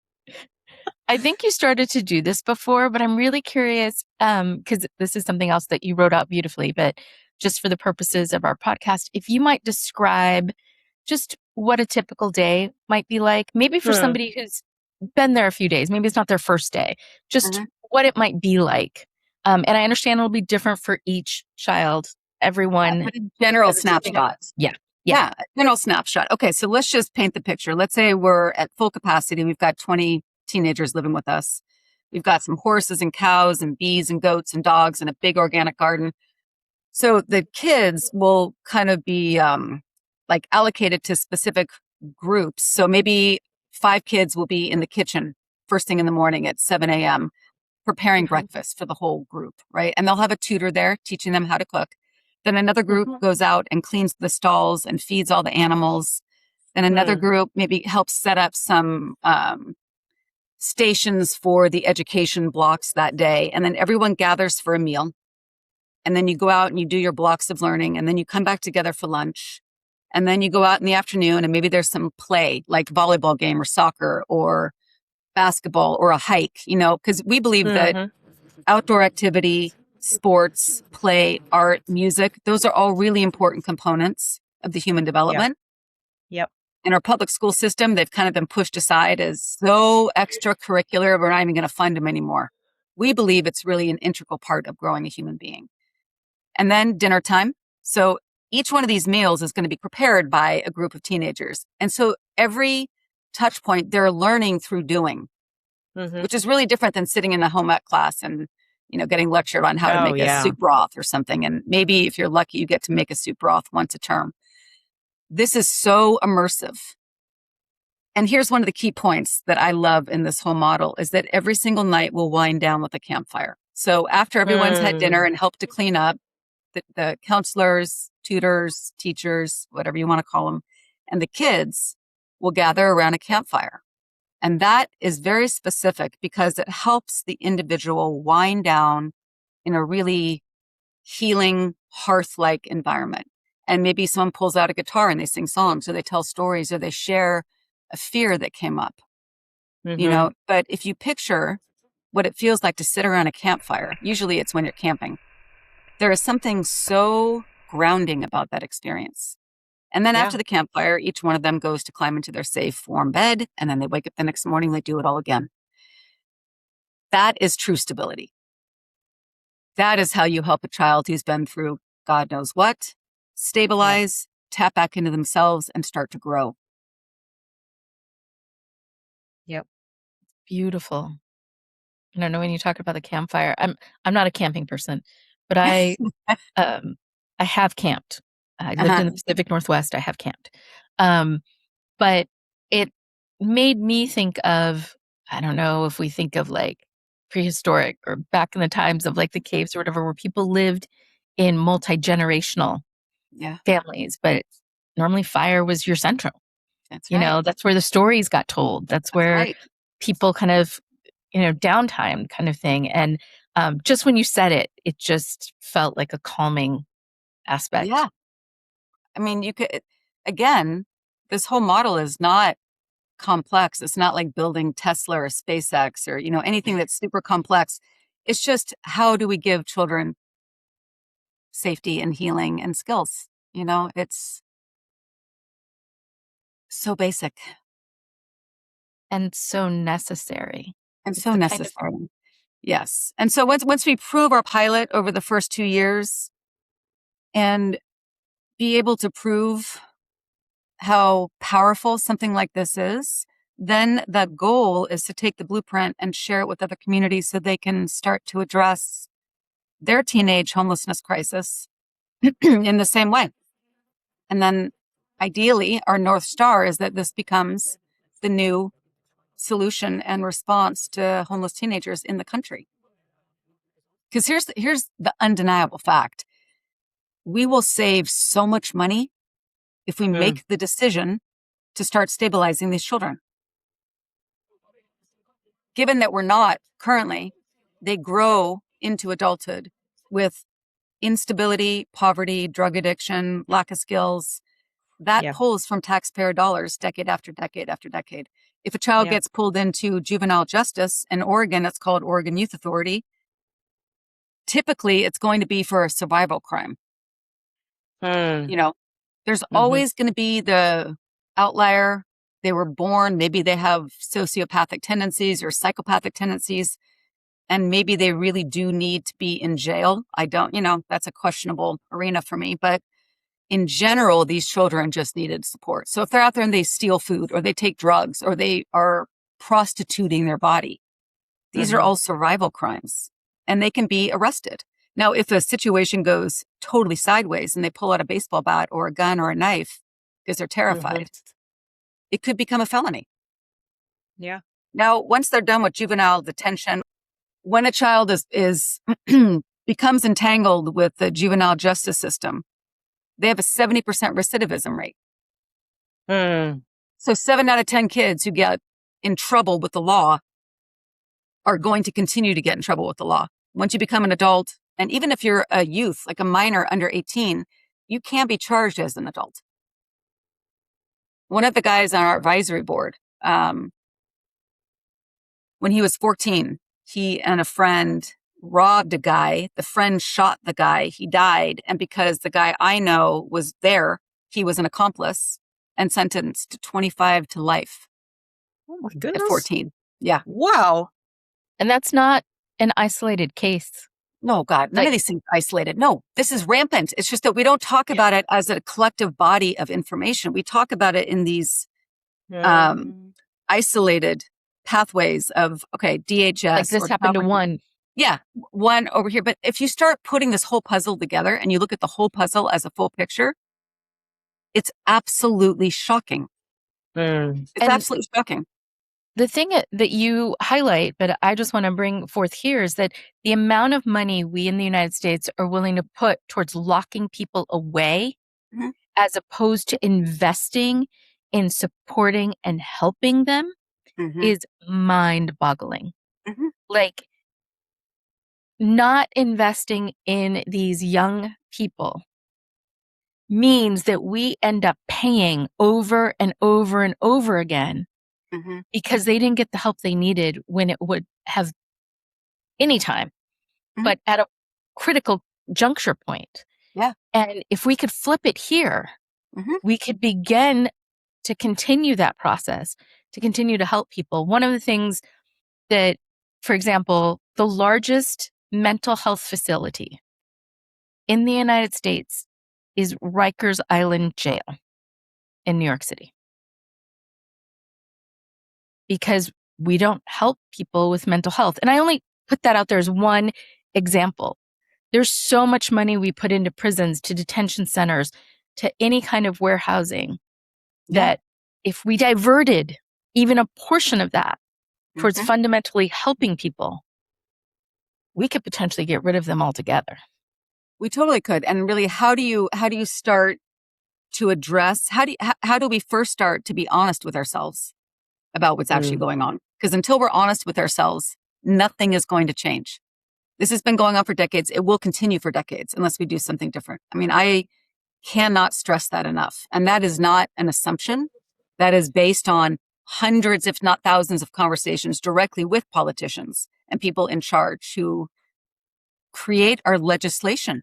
I think you started to do this before, but I'm really curious because this is something else that you wrote out beautifully, but just for the purposes of our podcast, if you might describe just what a typical day might be like, maybe for somebody who's been there a few days, maybe it's not their first day, just what it might be like. And I understand it'll be different for each child, everyone. But a general snapshot. Yeah, a general snapshot. Okay, so let's just paint the picture. Let's say we're at full capacity. We've got 20 teenagers living with us. We've got some horses and cows and bees and goats and dogs and a big organic garden. So the kids will kind of be like allocated to specific groups. So maybe 5 kids will be in the kitchen first thing in the morning at 7 a.m. preparing breakfast for the whole group, right? And they'll have a tutor there teaching them how to cook. Then another group goes out and cleans the stalls and feeds all the animals. Then another group maybe helps set up some stations for the education blocks that day. And then everyone gathers for a meal. And then you go out and you do your blocks of learning. And then you come back together for lunch. And then you go out in the afternoon and maybe there's some play like volleyball game or soccer or basketball or a hike, because we believe that outdoor activity, sports, play, art, music, those are all really important components of the human development. Yep. In our public school system, they've kind of been pushed aside as so extracurricular, we're not even going to fund them anymore. We believe it's really an integral part of growing a human being. And then dinner time. So each one of these meals is going to be prepared by a group of teenagers. And so every touch point, they're learning through doing, which is really different than sitting in the home ec class and, getting lectured on how to make a soup broth or something. And maybe if you're lucky, you get to make a soup broth once a term. This is so immersive. And here's one of the key points that I love in this whole model is that every single night we'll wind down with a campfire. So after everyone's had dinner and helped to clean up, the counselors, tutors, teachers, whatever you want to call them, and the kids will gather around a campfire. And that is very specific because it helps the individual wind down in a really healing, hearth-like environment. And maybe someone pulls out a guitar and they sing songs or they tell stories or they share a fear that came up, But if you picture what it feels like to sit around a campfire, usually it's when you're camping, there is something so grounding about that experience. And then after the campfire, each one of them goes to climb into their safe, warm bed, and then they wake up the next morning, they do it all again. That is true stability. That is how you help a child who's been through God knows what, stabilize, tap back into themselves, and start to grow. Yep. Beautiful. I don't know when you talk about the campfire. I'm not a camping person, but I have camped. I lived in the Pacific Northwest. I have camped. But it made me think of, I don't know if we think of like prehistoric or back in the times of like the caves or whatever, where people lived in multi-generational families, but normally fire was your central. That's right. That's where the stories got told. That's where people kind of, downtime kind of thing. And just when you said it, it just felt like a calming aspect. Yeah. I mean, you could, again, this whole model is not complex. It's not like building Tesla or SpaceX or, anything that's super complex. It's just how do we give children safety and healing and skills? It's so basic. And so necessary. And so necessary. Yes. And so once we prove our pilot over the first 2 years, and be able to prove how powerful something like this is, then the goal is to take the blueprint and share it with other communities so they can start to address their teenage homelessness crisis in the same way. And then ideally, our North Star is that this becomes the new solution and response to homeless teenagers in the country. Because here's the undeniable fact. We will save so much money if we make the decision to start stabilizing these children. Given that we're not currently, they grow into adulthood with instability, poverty, drug addiction, lack of skills. That pulls from taxpayer dollars decade after decade after decade. If a child gets pulled into juvenile justice in Oregon, it's called Oregon Youth Authority. Typically, it's going to be for a survival crime. You know, there's always going to be the outlier. They were born, maybe they have sociopathic tendencies or psychopathic tendencies, and maybe they really do need to be in jail. I don't, that's a questionable arena for me. But in general, these children just needed support. So if they're out there and they steal food or they take drugs or they are prostituting their body, these are all survival crimes and they can be arrested. Now, if a situation goes totally sideways and they pull out a baseball bat or a gun or a knife because they're terrified, it could become a felony. Yeah. Now, once they're done with juvenile detention, when a child is becomes entangled with the juvenile justice system, they have a 70% recidivism rate. So 7 out of 10 kids who get in trouble with the law are going to continue to get in trouble with the law. Once you become an adult, and even if you're a youth, like a minor under 18, you can be charged as an adult. One of the guys on our advisory board, when he was 14, he and a friend robbed a guy. The friend shot the guy. He died. And because the guy I know was there, he was an accomplice and sentenced to 25 to life. Oh my goodness. At 14. Yeah. Wow. And that's not an isolated case. No, God, none of these things are isolated. No, this is rampant. It's just that we don't talk about it as a collective body of information. We talk about it in these isolated pathways of, DHS. Like this happened to one. Yeah, one over here. But if you start putting this whole puzzle together and you look at the whole puzzle as a full picture, it's absolutely shocking. It's absolutely shocking. The thing that you highlight, but I just want to bring forth here, is that the amount of money we in the United States are willing to put towards locking people away as opposed to investing in supporting and helping them is mind-boggling. Like, not investing in these young people means that we end up paying over and over and over again because they didn't get the help they needed when it would have any time, but at a critical juncture point. Yeah. And if we could flip it here, we could begin to continue that process, to continue to help people. One of the things that, for example, the largest mental health facility in the United States is Rikers Island Jail in New York City. Because we don't help people with mental health. And I only put that out there as one example. There's so much money we put into prisons, to detention centers, to any kind of warehousing that if we diverted even a portion of that towards fundamentally helping people, we could potentially get rid of them altogether. We totally could. And really, how do you start to address, how do we first start to be honest with ourselves about what's actually going on? Because until we're honest with ourselves, nothing is going to change. This has been going on for decades. It will continue for decades unless we do something different. I mean, I cannot stress that enough. And that is not an assumption. That is based on hundreds, if not thousands, of conversations directly with politicians and people in charge who create our legislation.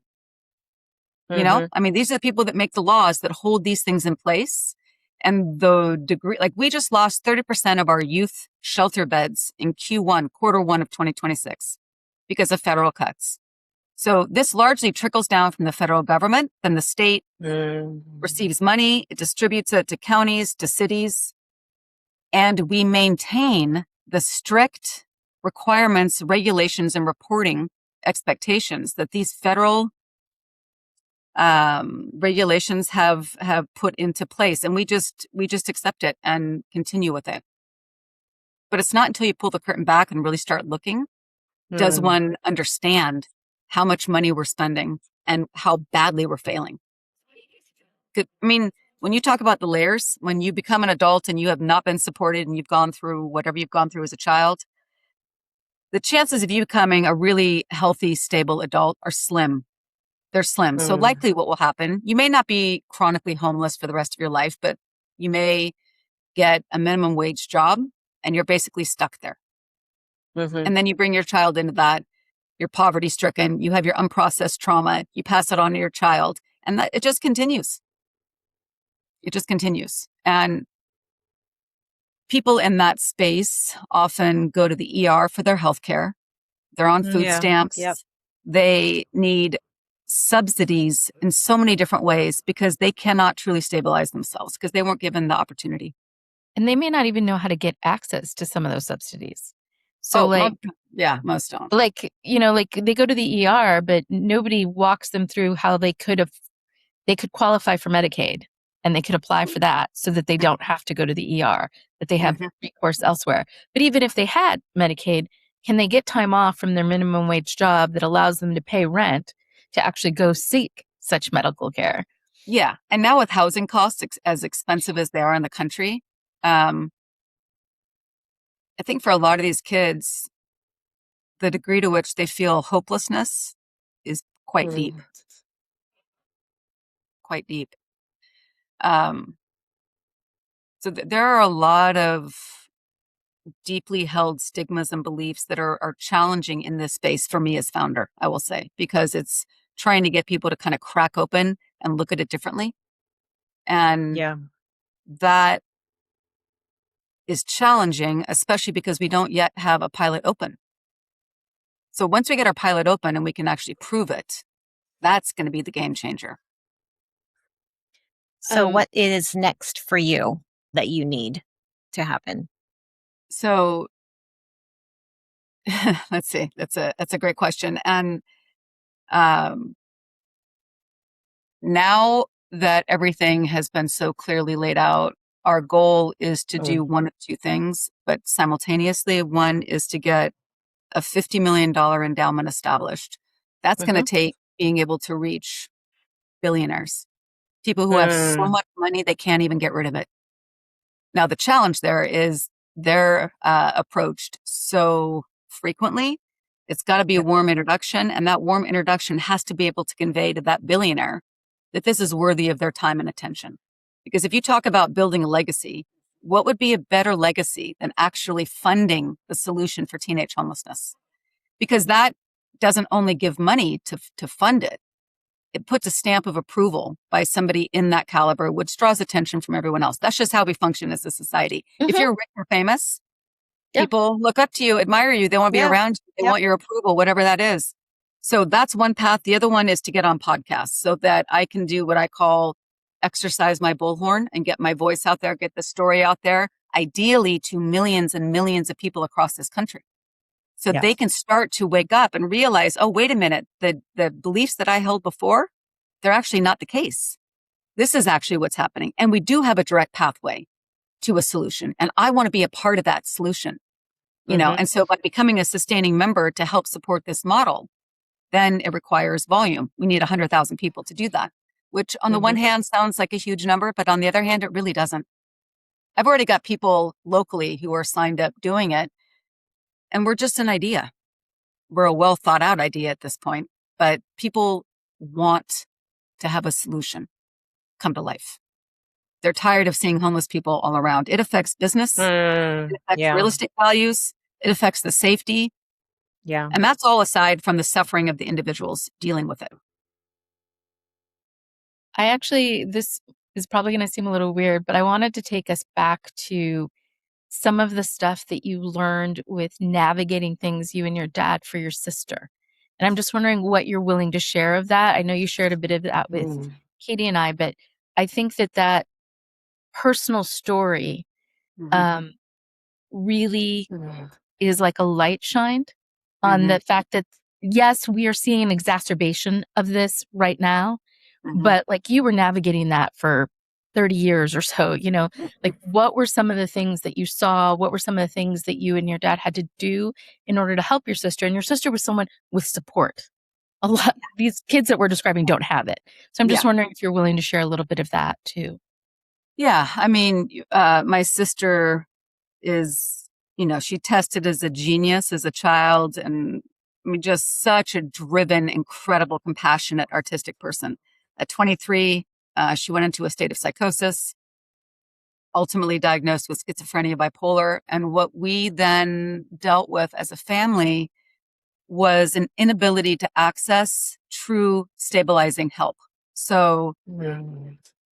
You know, I mean, these are the people that make the laws that hold these things in place. And the degree, like, we just lost 30% of our youth shelter beds in Q1, quarter one of 2026, because of federal cuts. So this largely trickles down from the federal government, then the state receives money, it distributes it to counties, to cities, and we maintain the strict requirements, regulations, and reporting expectations that these federal regulations have put into place, and we just accept it and continue with it. But it's not until you pull the curtain back and really start looking does one understand how much money we're spending and how badly we're failing. I mean, when you talk about the layers, when you become an adult and you have not been supported and you've gone through whatever you've gone through as a child, the chances of you becoming a really healthy, stable adult are slim. They're slim. So likely what will happen, you may not be chronically homeless for the rest of your life, but you may get a minimum wage job and you're basically stuck there. And then you bring your child into that, you're poverty stricken, you have your unprocessed trauma, you pass it on to your child, and that it just continues. It just continues. And people in that space often go to the ER for their health care. They're on food stamps. Yep. They need subsidies in so many different ways because they cannot truly stabilize themselves because they weren't given the opportunity. And they may not even know how to get access to some of those subsidies. So most don't. Like they go to the ER, but nobody walks them through how they could qualify for Medicaid and they could apply for that so that they don't have to go to the ER, that they have recourse elsewhere. But even if they had Medicaid, can they get time off from their minimum wage job that allows them to pay rent to actually go seek such medical care? Yeah. And now with housing costs as expensive as they are in the country, I think for a lot of these kids, the degree to which they feel hopelessness is quite deep. Quite deep. So there are a lot of deeply held stigmas and beliefs that are challenging in this space for me as founder, I will say, because it's trying to get people to kind of crack open and look at it differently. And that is challenging, especially because we don't yet have a pilot open. So once we get our pilot open and we can actually prove it, that's going to be the game changer. So what is next for you that you need to happen? So let's see. That's a great question. And now that everything has been so clearly laid out, our goal is to do one of two things, but simultaneously, one is to get a $50 million endowment established. That's going to take being able to reach billionaires, people who have so much money they can't even get rid of it. Now, the challenge there is they're approached so frequently. It's got to be a warm introduction, and that warm introduction has to be able to convey to that billionaire that this is worthy of their time and attention. Because if you talk about building a legacy, what would be a better legacy than actually funding the solution for teenage homelessness? Because that doesn't only give money to fund it, it puts a stamp of approval by somebody in that caliber, which draws attention from everyone else. That's just how we function as a society. If you're rich or famous, people look up to you, admire you, they want to be around you, they want your approval, whatever that is. So that's one path. The other one is to get on podcasts so that I can do what I call exercise my bullhorn and get my voice out there, get the story out there, ideally to millions and millions of people across this country. So they can start to wake up and realize, oh, wait a minute, the beliefs that I held before, they're actually not the case. This is actually what's happening. And we do have a direct pathway to a solution. And I want to be a part of that solution, you know? And so by becoming a sustaining member to help support this model, then it requires volume. We need 100,000 people to do that, which on the one hand sounds like a huge number, but on the other hand, it really doesn't. I've already got people locally who are signed up doing it. And we're just an idea. We're a well thought out idea at this point, but people want to have a solution come to life. They're tired of seeing homeless people all around. It affects business. It affects real estate values. It affects the safety. Yeah. And that's all aside from the suffering of the individuals dealing with it. This is probably going to seem a little weird, but I wanted to take us back to some of the stuff that you learned with navigating things, you and your dad, for your sister. And I'm just wondering what you're willing to share of that. I know you shared a bit of that with Katie and I, but I think that personal story really is like a light shined on the fact that, yes, we are seeing an exacerbation of this right now, but like you were navigating that for 30 years or so, like what were some of the things that you saw? What were some of the things that you and your dad had to do in order to help your sister? And your sister was someone with support. A lot, these kids that we're describing don't have it. So I'm just wondering if you're willing to share a little bit of that too. Yeah. I mean, my sister is, she tested as a genius as a child, and I mean, just such a driven, incredible, compassionate, artistic person. At 23, she went into a state of psychosis, ultimately diagnosed with schizophrenia, bipolar. And what we then dealt with as a family was an inability to access true stabilizing help. So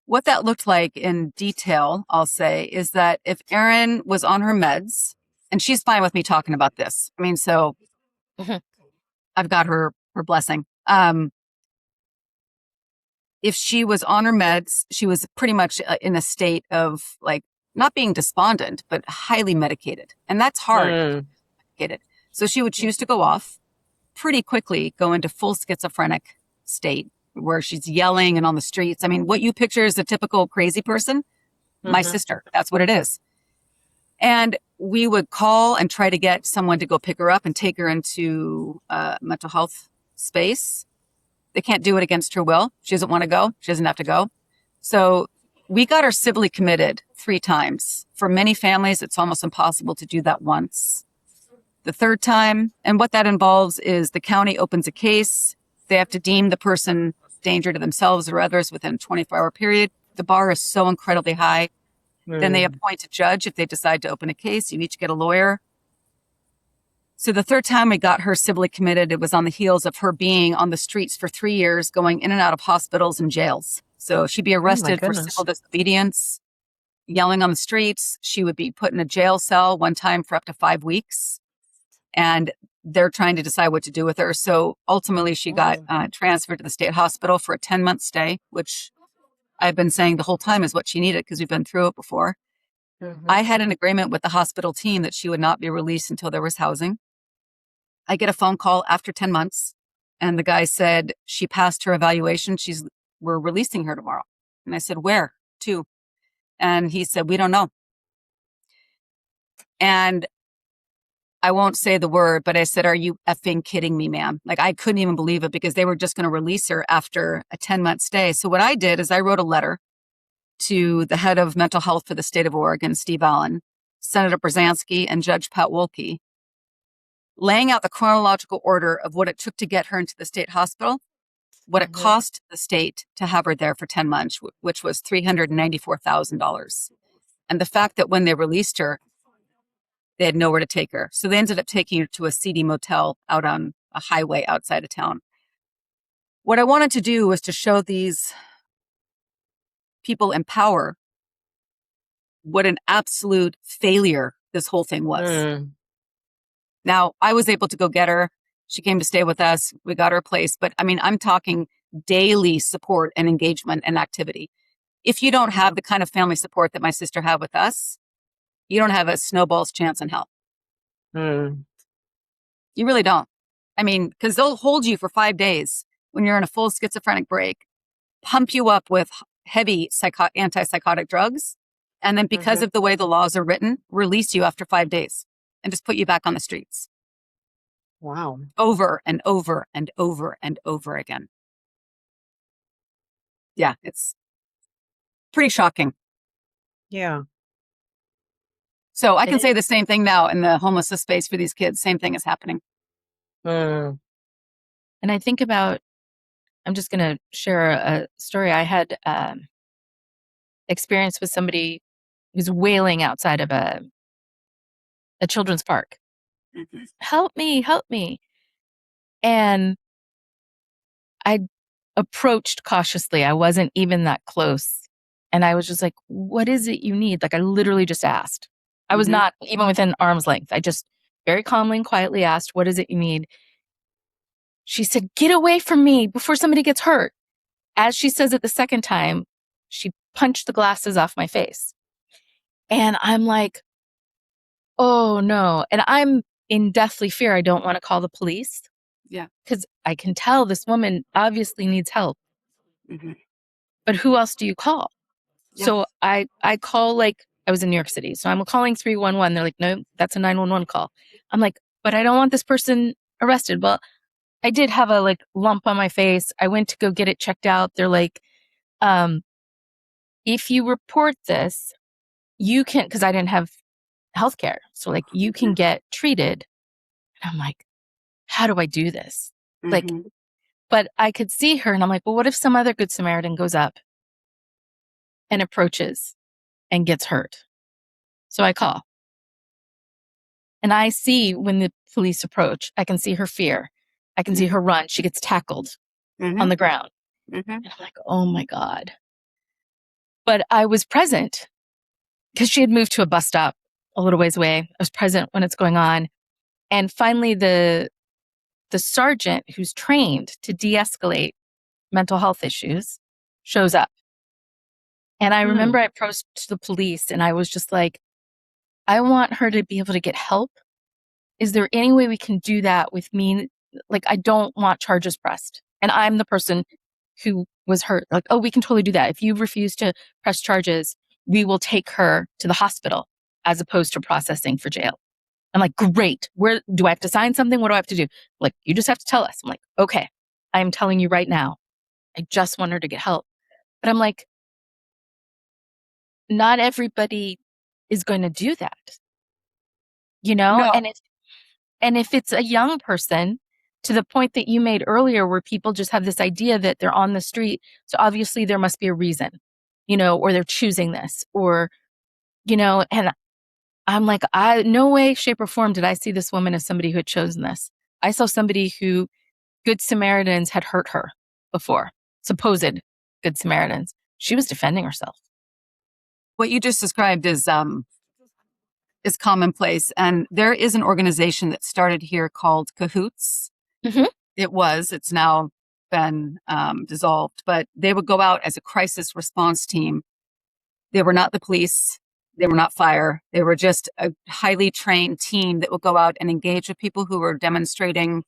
what that looked like in detail, I'll say, is that if Erin was on her meds, and she's fine with me talking about this. I mean, so I've got her blessing. If she was on her meds, she was pretty much in a state of like not being despondent, but highly medicated. And that's hard. Medicated. So she would choose to go off pretty quickly, go into full schizophrenic state where she's yelling and on the streets. I mean, what you picture is a typical crazy person, my sister, that's what it is. And we would call and try to get someone to go pick her up and take her into a mental health space. They can't do it against her will. She doesn't want to go. She doesn't have to go. So we got her civilly committed 3 times. For many families, it's almost impossible to do that once. The 3rd time, and what that involves is the county opens a case. They have to deem the person danger to themselves or others within a 24-hour period. The bar is so incredibly high. Then they appoint a judge if they decide to open a case. You each get a lawyer. So the 3rd time we got her civilly committed, it was on the heels of her being on the streets for 3 years, going in and out of hospitals and jails. So she'd be arrested for civil disobedience, yelling on the streets. She would be put in a jail cell one time for up to 5 weeks. And they're trying to decide what to do with her. So ultimately she got transferred to the state hospital for a 10-month stay, which I've been saying the whole time is what she needed because we've been through it before. I had an agreement with the hospital team that she would not be released until there was housing. I get a phone call after 10 months and the guy said she passed her evaluation. We're releasing her tomorrow. And I said, where to? And he said, we don't know. And I won't say the word, but I said, are you effing kidding me, ma'am? Like I couldn't even believe it because they were just going to release her after a 10-month stay. So what I did is I wrote a letter to the head of mental health for the state of Oregon, Steve Allen, Senator Brzezinski, and Judge Pat Wolke, laying out the chronological order of what it took to get her into the state hospital, what it cost the state to have her there for 10 months, which was $394,000. And the fact that when they released her, they had nowhere to take her. So they ended up taking her to a seedy motel out on a highway outside of town. What I wanted to do was to show these people in power what an absolute failure this whole thing was. Now, I was able to go get her. She came to stay with us. We got her a place. But I mean, I'm talking daily support and engagement and activity. If you don't have the kind of family support that my sister had with us, you don't have a snowball's chance in hell. You really don't. I mean, because they'll hold you for 5 days when you're in a full schizophrenic break, pump you up with heavy antipsychotic drugs, and then because of the way the laws are written, release you after 5 days and just put you back on the streets. Wow. Over and over and over and over again. Yeah, it's pretty shocking. Yeah. So I can say the same thing now in the homelessness space for these kids. Same thing is happening. And I think about, I'm just going to share a story. I had experience with somebody who's wailing outside of a children's park. Help me, help me. And I approached cautiously. I wasn't even that close. And I was just like, what is it you need? Like I literally just asked. I was not even within arm's length. I just very calmly and quietly asked, what is it you need? She said, "Get away from me before somebody gets hurt." As she says it the second time, she punched the glasses off my face. And I'm like, oh no. And I'm in deathly fear. I don't want to call the police. Yeah. Because I can tell this woman obviously needs help. Mm-hmm. But who else do you call? Yeah. So I call, like, I was in New York City. So I'm calling 311. They're like, no, that's a 911 call. I'm like, but I don't want this person arrested. Well, I did have a like lump on my face. I went to go get it checked out. They're like, if you report this, you can, because I didn't have healthcare. So like, you can get treated. And I'm like, how do I do this? Like, Mm-hmm. but I could see her and I'm like, well, what if some other Good Samaritan goes up and approaches and gets hurt? So I call and I see when the police approach, I can see her fear. I can see her run. She gets tackled Mm-hmm. on the ground. Mm-hmm. And I'm like, oh my God. But I was present because she had moved to a bus stop a little ways away. I was present when it's going on. And finally, the sergeant who's trained to de-escalate mental health issues shows up. And I remember I approached the police and I was just like, I want her to be able to get help. Is there any way we can do that with me? Like, I don't want charges pressed. And I'm the person who was hurt. Like, oh, we can totally do that. If you refuse to press charges, we will take her to the hospital as opposed to processing for jail. I'm like, great. Where do I have to sign something? What do I have to do? Like, you just have to tell us. I'm like, okay, I'm telling you right now. I just want her to get help. But I'm like, not everybody is going to do that, you know? No. And if it's a young person, to the point that you made earlier, where people just have this idea that they're on the street, so obviously there must be a reason, you know, or they're choosing this, or, you know, and I'm like, no way, shape, or form did I see this woman as somebody who had chosen this. I saw somebody who Good Samaritans had hurt her before, supposed Good Samaritans. She was defending herself. What you just described is commonplace. And there is an organization that started here called Cahoots. Mhm. It's now been dissolved, but they would go out as a crisis response team. They were not the police. They were not fire. They were just a highly trained team that would go out and engage with people who were demonstrating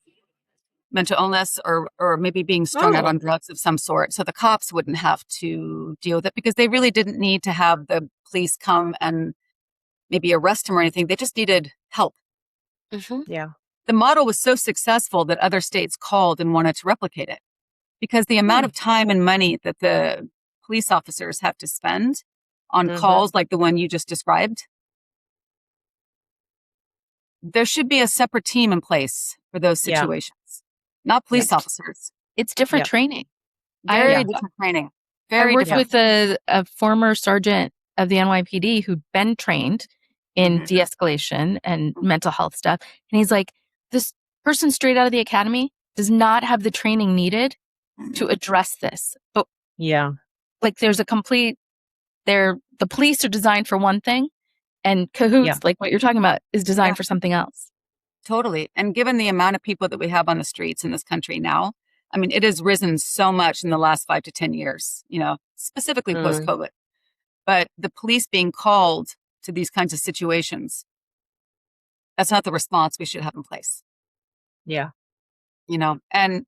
mental illness or maybe being strung out on drugs of some sort. So the cops wouldn't have to deal with it because they really didn't need to have the police come and maybe arrest him or anything. They just needed help. Mm-hmm. Yeah. The model was so successful that other states called and wanted to replicate it because the amount of time and money that the police officers have to spend on calls like the one you just described, there should be a separate team in place for those Yeah. situations, not police officers. It's different Yep. training. Very different training. I Very worked different. with a former sergeant of the NYPD who'd been trained in de-escalation and mental health stuff. And he's like, this person straight out of the academy does not have the training needed to address this. But Yeah. like, there's a complete, the police are designed for one thing, and Cahoots, like what you're talking about, is designed for something else. Totally. And given the amount of people that we have on the streets in this country now, I mean, it has risen so much in the last 5 to 10 years, you know, specifically post-COVID. But the police being called to these kinds of situations, that's not the response we should have in place. Yeah. You know, and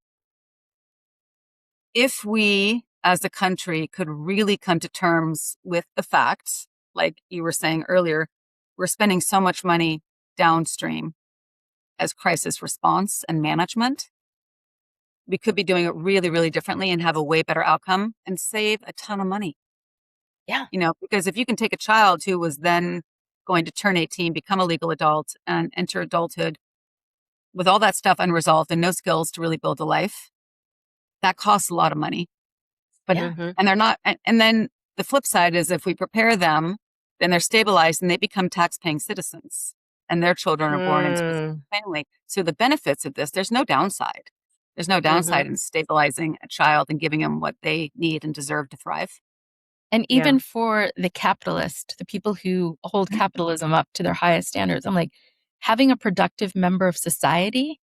if we as a country could really come to terms with the facts, like you were saying earlier, we're spending so much money downstream as crisis response and management. We could be doing it really, really differently and have a way better outcome and save a ton of money. Yeah. You know, because if you can take a child who was then going to turn 18, become a legal adult and enter adulthood with all that stuff unresolved and no skills to really build a life, that costs a lot of money. But, and they're not, and then the flip side is if we prepare them, then they're stabilized and they become tax-paying citizens and their children are born into a family. So the benefits of this, there's no downside. There's no downside in stabilizing a child and giving them what they need and deserve to thrive. And even for the capitalist, the people who hold capitalism up to their highest standards, I'm like, having a productive member of society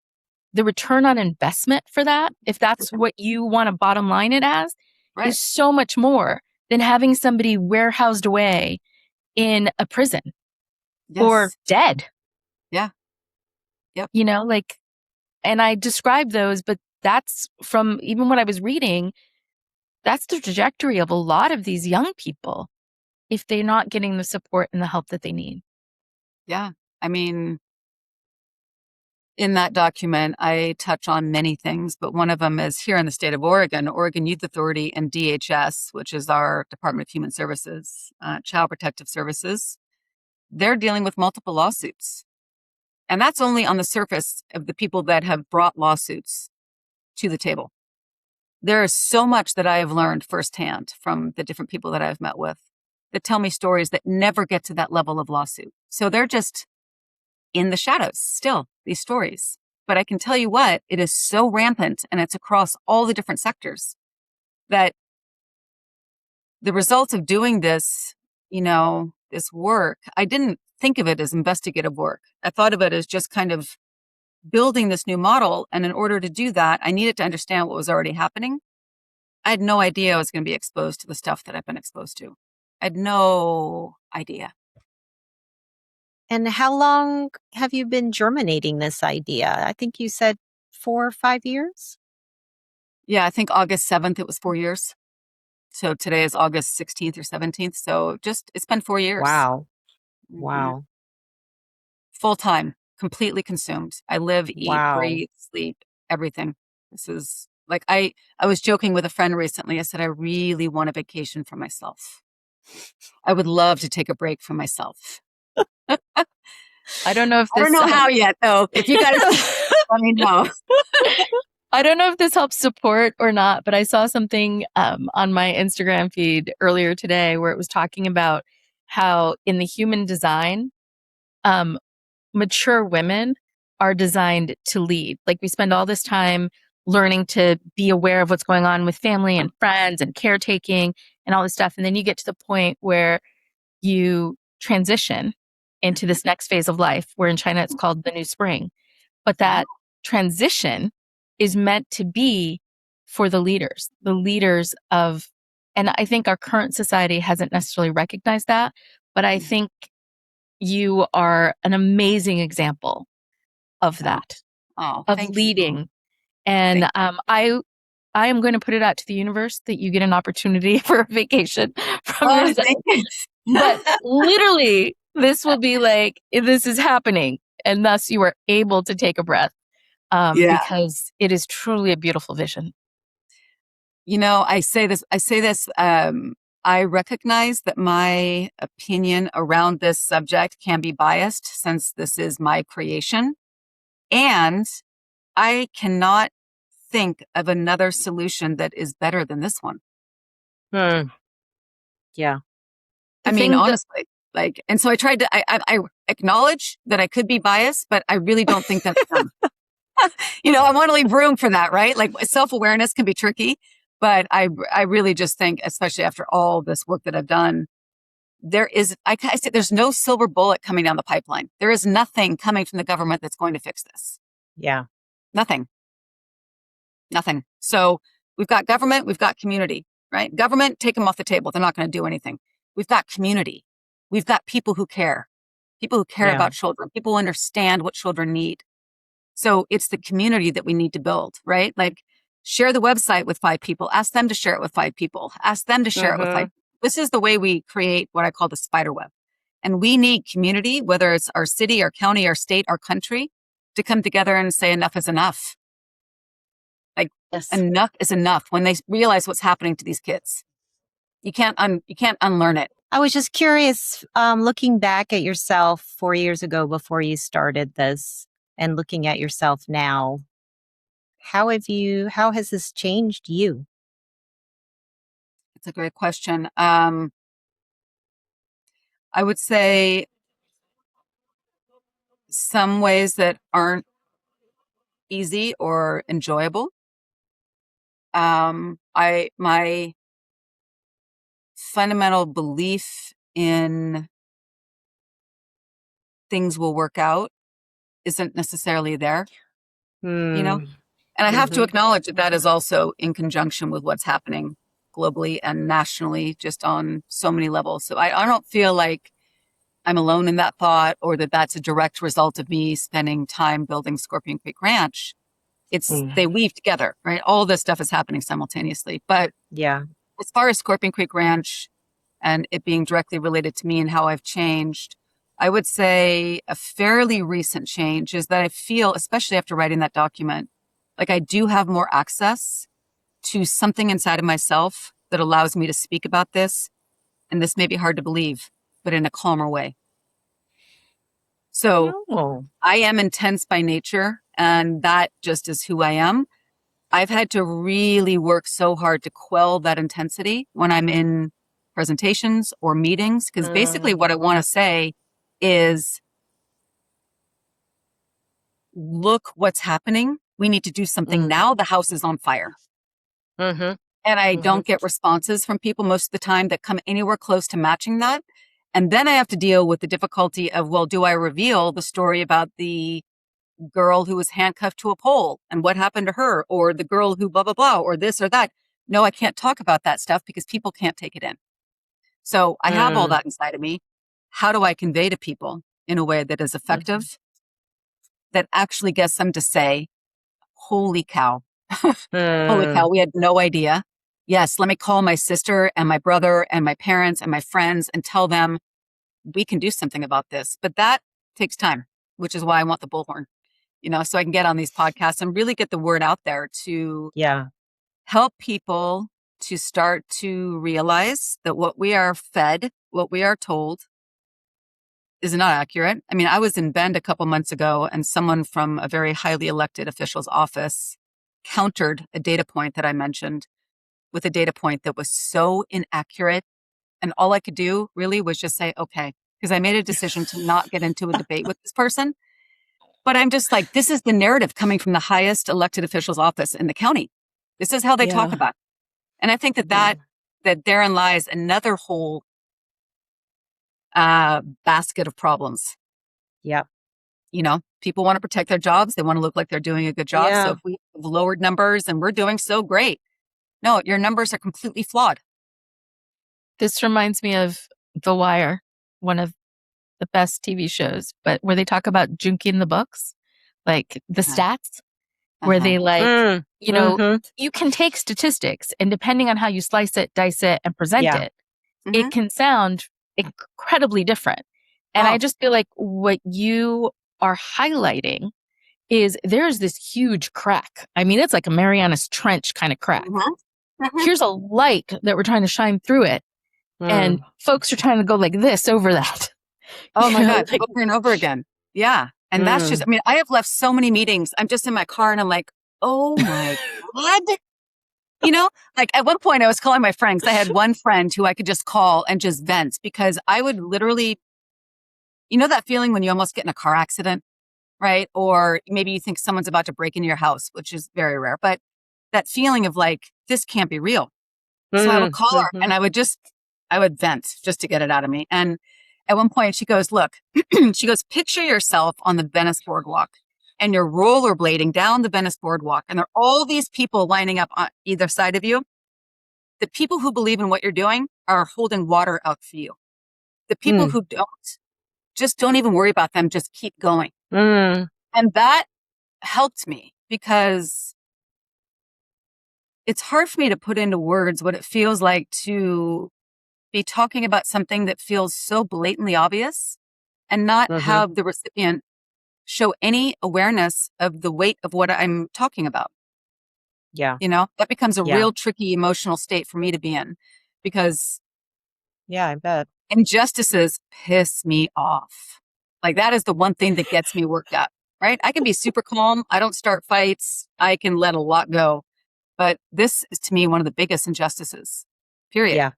the return on investment for that, if that's what you want to bottom line it as, Right. is so much more than having somebody warehoused away in a prison or Yes. dead. Yeah. Yep. You know, like, and I describe those, but that's from even what I was reading, that's the trajectory of a lot of these young people if they're not getting the support and the help that they need. Yeah. I mean, in that document, I touch on many things, but one of them is here in the state of Oregon, Oregon Youth Authority and DHS, which is our Department of Human Services, Child Protective Services. They're dealing with multiple lawsuits. And that's only on the surface of the people that have brought lawsuits to the table. There is so much that I have learned firsthand from the different people that I've met with that tell me stories that never get to that level of lawsuit. So they're just in the shadows still, these stories. But I can tell you what, it is so rampant and it's across all the different sectors that the results of doing this, this work, I didn't think of it as investigative work. I thought of it as just kind of building this new model. And in order to do that, I needed to understand what was already happening. I had no idea I was going to be exposed to the stuff that I've been exposed to. I had no idea. And how long have you been germinating this idea? I think you said 4 or 5 years? Yeah, I think August 7th, it was 4 years. So today is August 16th or 17th. So it's been 4 years. Wow. Mhm. Wow. Full time, completely consumed. I live, eat, Wow. breathe, sleep, everything. This is like, I was joking with a friend recently. I said, I really want a vacation for myself. I would love to take a break from myself. I don't know if I don't this know how yet, though. If you guys let me know. I don't know if this helps support or not, but I saw something on my Instagram feed earlier today where it was talking about how in the human design, mature women are designed to lead. Like we spend all this time learning to be aware of what's going on with family and friends and caretaking and all this stuff. And then you get to the point where you transition into this next phase of life, where in China it's called the new spring. But that transition is meant to be for the leaders of, and I think our current society hasn't necessarily recognized that, but I think you are an amazing example of that, Oh, of thank leading. you. And Thank I am going to put it out to the universe that you get an opportunity for a vacation from Oh, yourself. thank you. But literally, this will be like, this is happening. And thus you are able to take a breath Yeah. because it is truly a beautiful vision. I say this, I recognize that my opinion around this subject can be biased since this is my creation. And I cannot think of another solution that is better than this one. Hmm. Yeah. I mean, honestly, and so I tried to, I acknowledge that I could be biased, but I really don't think that's them. I want to leave room for that, right? Like self-awareness can be tricky, but I really just think, especially after all this work that I've done, I say there's no silver bullet coming down the pipeline. There is nothing coming from the government that's going to fix this. Yeah. Nothing. So we've got government, we've got community, right? Government, take them off the table. They're not going to do anything. We've got community. We've got people who care Yeah. about children, people who understand what children need. So it's the community that we need to build, right? Like share the website with 5 people, ask them to share it with 5 people, ask them to share it with 5 people. This is the way we create what I call the spider web. And we need community, whether it's our city, our county, our state, our country, to come together and say enough is enough. Like enough is enough when they realize what's happening to these kids. You can't unlearn it. I was just curious, looking back at yourself 4 years ago before you started this and looking at yourself now, how has this changed you? It's a great question. I would say some ways that aren't easy or enjoyable. My fundamental belief in things will work out isn't necessarily there. you know? Mm. And I have to Mhm. acknowledge that that is also in conjunction with what's happening globally and nationally, just on so many levels. So I don't feel like I'm alone in that thought, or that that's a direct result of me spending time building Scorpion Creek Ranch. It's, Mm. they weave together, right? All this stuff is happening simultaneously. But Yeah. as far as Scorpion Creek Ranch and it being directly related to me and how I've changed, I would say a fairly recent change is that I feel, especially after writing that document, like I do have more access to something inside of myself that allows me to speak about this. And this may be hard to believe, but in a calmer way. So Oh. I am intense by nature, and that just is who I am. I've had to really work so hard to quell that intensity when I'm in presentations or meetings, because basically what I want to say is, look what's happening. We need to do something Mm. now. The house is on fire. Mhm. And I Mhm. don't get responses from people most of the time that come anywhere close to matching that. And then I have to deal with the difficulty of, well, do I reveal the story about the girl who was handcuffed to a pole and what happened to her, or the girl who blah, blah, blah, or this or that? No, I can't talk about that stuff because people can't take it in. So I have all Mm. that inside of me. How do I convey to people in a way that is Mhm. effective, that actually gets them to say, holy cow, holy cow, Mm. we had no idea. Yes, let me call my sister and my brother and my parents and my friends and tell them we can do something about this. But that takes time, which is why I want the bullhorn, so I can get on these podcasts and really get the word out there to Yeah. help people to start to realize that what we are fed, what we are told, is not accurate. I mean, I was in Bend a couple months ago, and someone from a very highly elected official's office countered a data point that I mentioned with a data point that was so inaccurate. And all I could do really was just say, okay, because I made a decision to not get into a debate with this person. But I'm just like, this is the narrative coming from the highest elected official's office in the county. This is how they talk Yeah. about it. And I think that therein lies another whole basket of problems. Yeah. People want to protect their jobs. They want to look like they're doing a good job. So Yeah. if we have lowered numbers and we're doing so great, no, your numbers are completely flawed. This reminds me of The Wire, one of the best TV shows, but where they talk about junking the books, like the Uh-huh. stats, where Uh-huh. they Mm. Mhm. you can take statistics and depending on how you slice it, dice it, and present Yeah. it, Mm-hmm. it can sound incredibly different. And I Oh, just feel like what you are highlighting is there's this huge crack. I mean, it's like a Marianas Trench kind of crack. uh-huh. Uh-huh. Here's a light that we're trying to shine through it. And Mm. folks are trying to go like this over that. Oh You my know, God, like, over and over again. Yeah. And that's just, Mm. I mean, I have left so many meetings. I'm just in my car and I'm like, oh my God. Like at one point I was calling my friends. I had one friend who I could just call and just vent, because I would literally, that feeling when you almost get in a car accident, right? Or maybe you think someone's about to break into your house, which is very rare, but that feeling of like, this can't be real. So I would Mm. call her Mhm. and I would vent just to get it out of me. And at one point she goes, look, she goes, picture yourself on the Venice Boardwalk and you're rollerblading down the Venice Boardwalk. And there are all these people lining up on either side of you. The people who believe in what you're doing are holding water out for you. The people Mm. who don't, just don't even worry about them. Just keep going. Mm. And that helped me, because it's hard for me to put into words what it feels like to be talking about something that feels so blatantly obvious and not Mhm. have the recipient show any awareness of the weight of what I'm talking about. Yeah. That becomes a Yeah. real tricky emotional state for me to be in, because Yeah, I bet. injustices piss me off. Like that is the one thing that gets me worked up, right? I can be super calm. I don't start fights. I can let a lot go. But this is to me one of the biggest injustices, period. Yeah.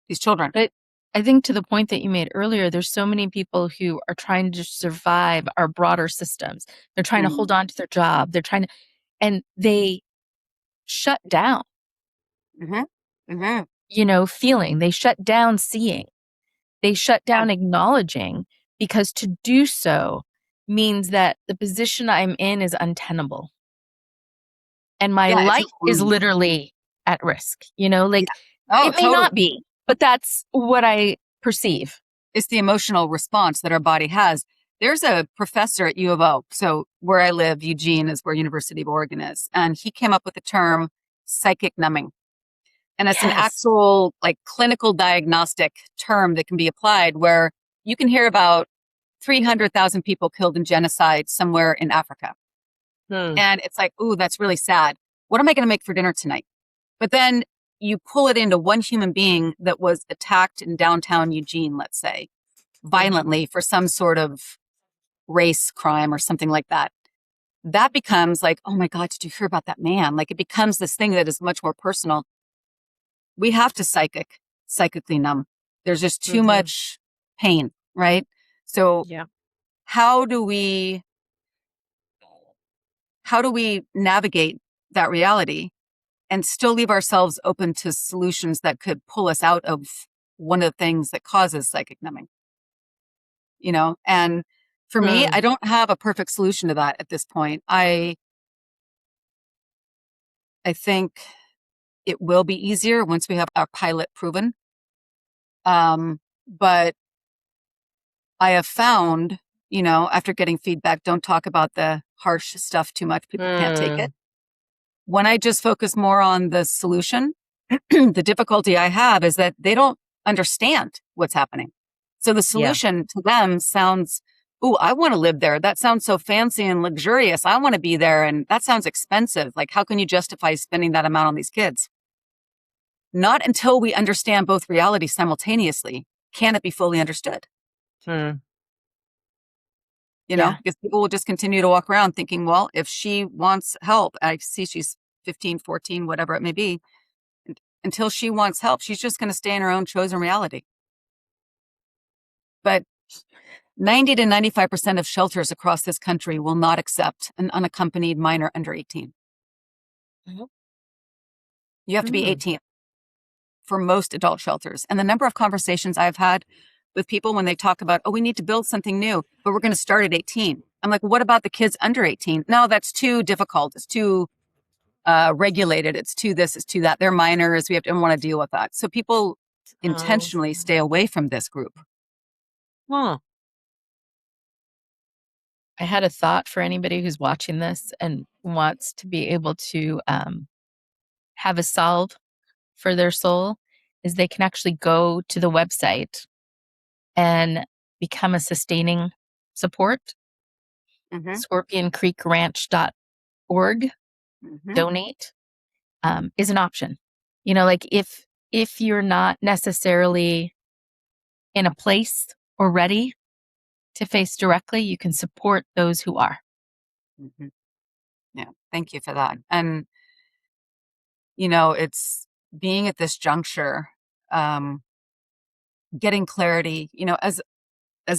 These children. but I think to the point that you made earlier, there's so many people who are trying to survive our broader systems. They're trying to hold on to their job. And they shut down, Mm-hmm. Mm-hmm. feeling. They shut down seeing. They shut Yeah. down acknowledging, because to do so means that the position I'm in is untenable. And my Yeah, life is literally at risk, Yeah. Oh, it may totally. not be, but that's what I perceive. It's the emotional response that our body has. There's a professor at U of O. So where I live, Eugene is where University of Oregon is. And he came up with the term psychic numbing. And it's an Yes. actual like clinical diagnostic term that can be applied where you can hear about 300,000 people killed in genocide somewhere in Africa. And it's like, ooh, that's really sad. What am I going to make for dinner tonight? But then you pull it into one human being that was attacked in downtown Eugene, let's say, violently for some sort of race crime or something like that. That becomes like, oh my God, did you hear about that man? Like it becomes this thing that is much more personal. We have to psychically numb. There's just too much pain, right? So how do we navigate that reality and still leave ourselves open to solutions that could pull us out of one of the things that causes psychic numbing? And for me, I don't have a perfect solution to that at this point. I think it will be easier once we have our pilot proven. But I have found, after getting feedback, don't talk about the harsh stuff too much. People can't take it. When I just focus more on the solution, the difficulty I have is that they don't understand what's happening. So the solution to them sounds, ooh, I want to live there. That sounds so fancy and luxurious. I want to be there. And that sounds expensive. Like, how can you justify spending that amount on these kids? Not until we understand both realities simultaneously can it be fully understood. Because people will just continue to walk around thinking, well, if she wants help, I see she's 15, 14, whatever it may be. Until she wants help, she's just going to stay in her own chosen reality. But 90 to 95% of shelters across this country will not accept an unaccompanied minor under 18. You have to be 18 for most adult shelters. And the number of conversations I've had with people when they talk about, oh, we need to build something new, but we're going to start at 18. I'm like, what about the kids under 18? No, that's too difficult. It's too regulated. It's too this, it's too that. They're minors. We don't want to deal with that. So people intentionally stay away from this group. I had a thought for anybody who's watching this and wants to be able to have a salve for their soul, is they can actually go to the website and become a sustaining support. ScorpionCreekRanch.org. Donate is an option. Like if you're not necessarily in a place or ready to face directly, you can support those who are. Yeah, thank you for that. And it's being at this juncture, getting clarity. As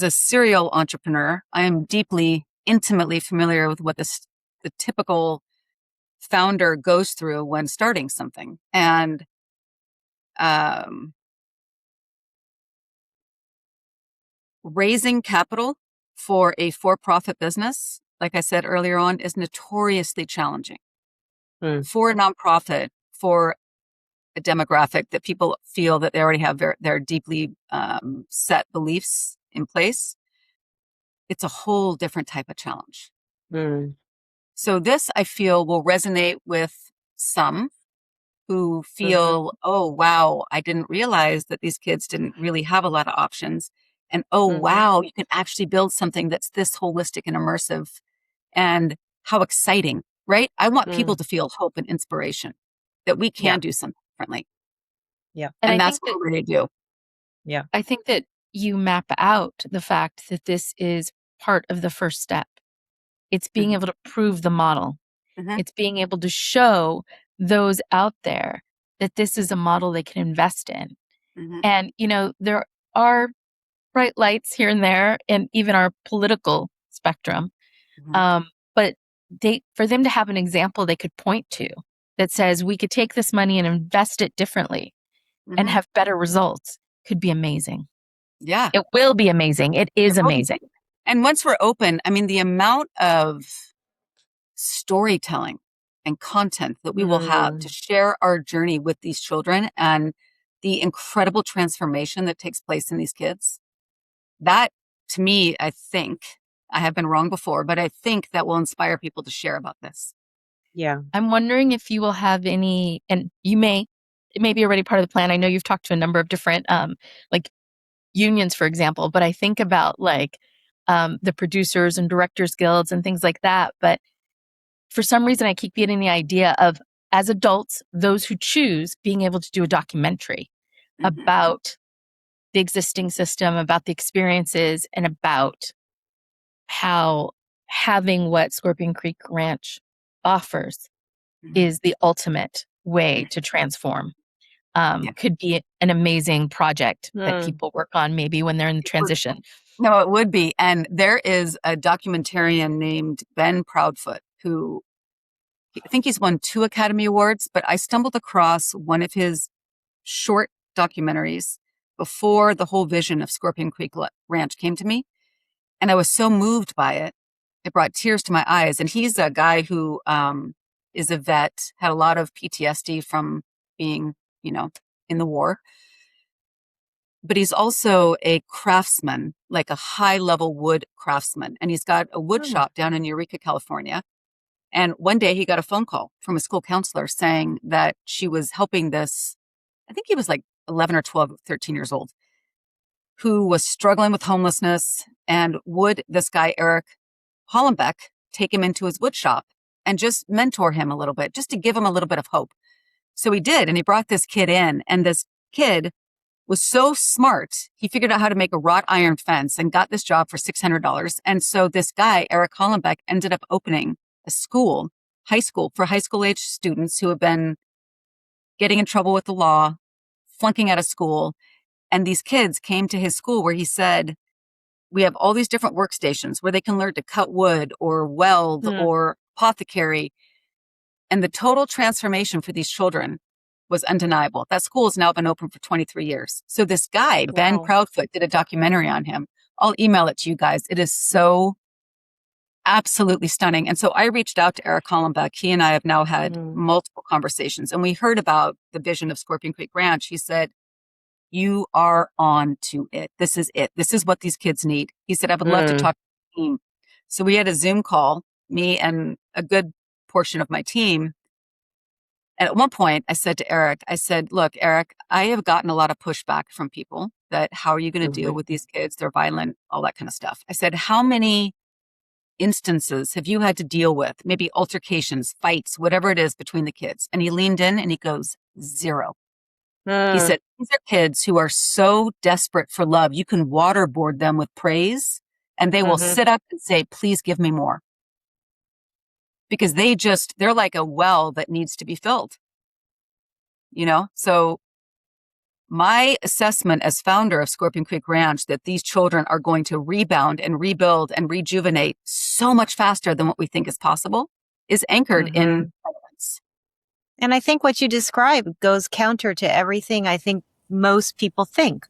a serial entrepreneur, I am deeply, intimately familiar with what the typical founder goes through when starting something. And raising capital for a for-profit business, like I said earlier on, is notoriously challenging. For a nonprofit, for a demographic that people feel that they already have their deeply set beliefs in place, it's a whole different type of challenge. So this, I feel, will resonate with some who feel, oh, wow, I didn't realize that these kids didn't really have a lot of options. And oh, wow, you can actually build something that's this holistic and immersive. And how exciting, right? I want people to feel hope and inspiration that we can do something differently. And that's what we're going to do. I think that you map out the fact that this is part of the first step. It's being able to prove the model. It's being able to show those out there that this is a model they can invest in. And, there are bright lights here and there, and even our political spectrum. But for them to have an example they could point to that says we could take this money and invest it differently and have better results could be amazing. Yeah. It will be amazing. It is amazing. And once we're open, I mean, the amount of storytelling and content that we will have to share our journey with these children and the incredible transformation that takes place in these kids, that to me, I think, I have been wrong before, but I think that will inspire people to share about this. Yeah. I'm wondering if you will have any, and it may be already part of the plan. I know you've talked to a number of different, like unions, for example, but I think about like the producers and directors guilds and things like that. But for some reason, I keep getting the idea of, as adults, those who choose being able to do a documentary about the existing system, about the experiences, and about how having what Scorpion Creek Ranch offers is the ultimate way to transform. Could be an amazing project that people work on maybe when they're in the transition. No, it would be. And there is a documentarian named Ben Proudfoot who, I think he's won 2 Academy Awards, but I stumbled across one of his short documentaries before the whole vision of Scorpion Creek Ranch came to me. And I was so moved by it. It brought tears to my eyes. And he's a guy who is a vet, had a lot of PTSD from being, in the war. But he's also a craftsman, like a high-level wood craftsman. And he's got a wood shop down in Eureka, California. And one day he got a phone call from a school counselor saying that she was helping this, I think he was like 11 or 12, 13 years old, who was struggling with homelessness. And would this guy, Eric Hollenbeck, take him into his wood shop and just mentor him a little bit, just to give him a little bit of hope? So he did. And he brought this kid in, and this kid was so smart. He figured out how to make a wrought iron fence and got this job for $600. And so this guy, Eric Hollenbeck, ended up opening a school, high school, for high school age students who have been getting in trouble with the law, flunking out of school. And these kids came to his school where he said, we have all these different workstations where they can learn to cut wood or weld or apothecary. And the total transformation for these children was undeniable. That school has now been open for 23 years. So this guy, Ben Proudfoot, did a documentary on him. I'll email it to you guys. It is so absolutely stunning. And so I reached out to Eric Hollenbeck. He and I have now had multiple conversations, and we heard about the vision of Scorpion Creek Ranch. He said, you are on to it. This is it. This is what these kids need. He said, I would love to talk to the team. So we had a Zoom call, me and a good portion of my team. And at one point I said to Eric, I said, look, Eric, I have gotten a lot of pushback from people that how are you going to deal with these kids? They're violent, all that kind of stuff. I said, how many instances have you had to deal with? Maybe altercations, fights, whatever it is between the kids. And he leaned in and he goes, 0. He said, these are kids who are so desperate for love. You can waterboard them with praise and they will sit up and say, please give me more. Because they're like a well that needs to be filled. So my assessment as founder of Scorpion Creek Ranch, that these children are going to rebound and rebuild and rejuvenate so much faster than what we think is possible, is anchored in evidence. And I think what you describe goes counter to everything I think most people think.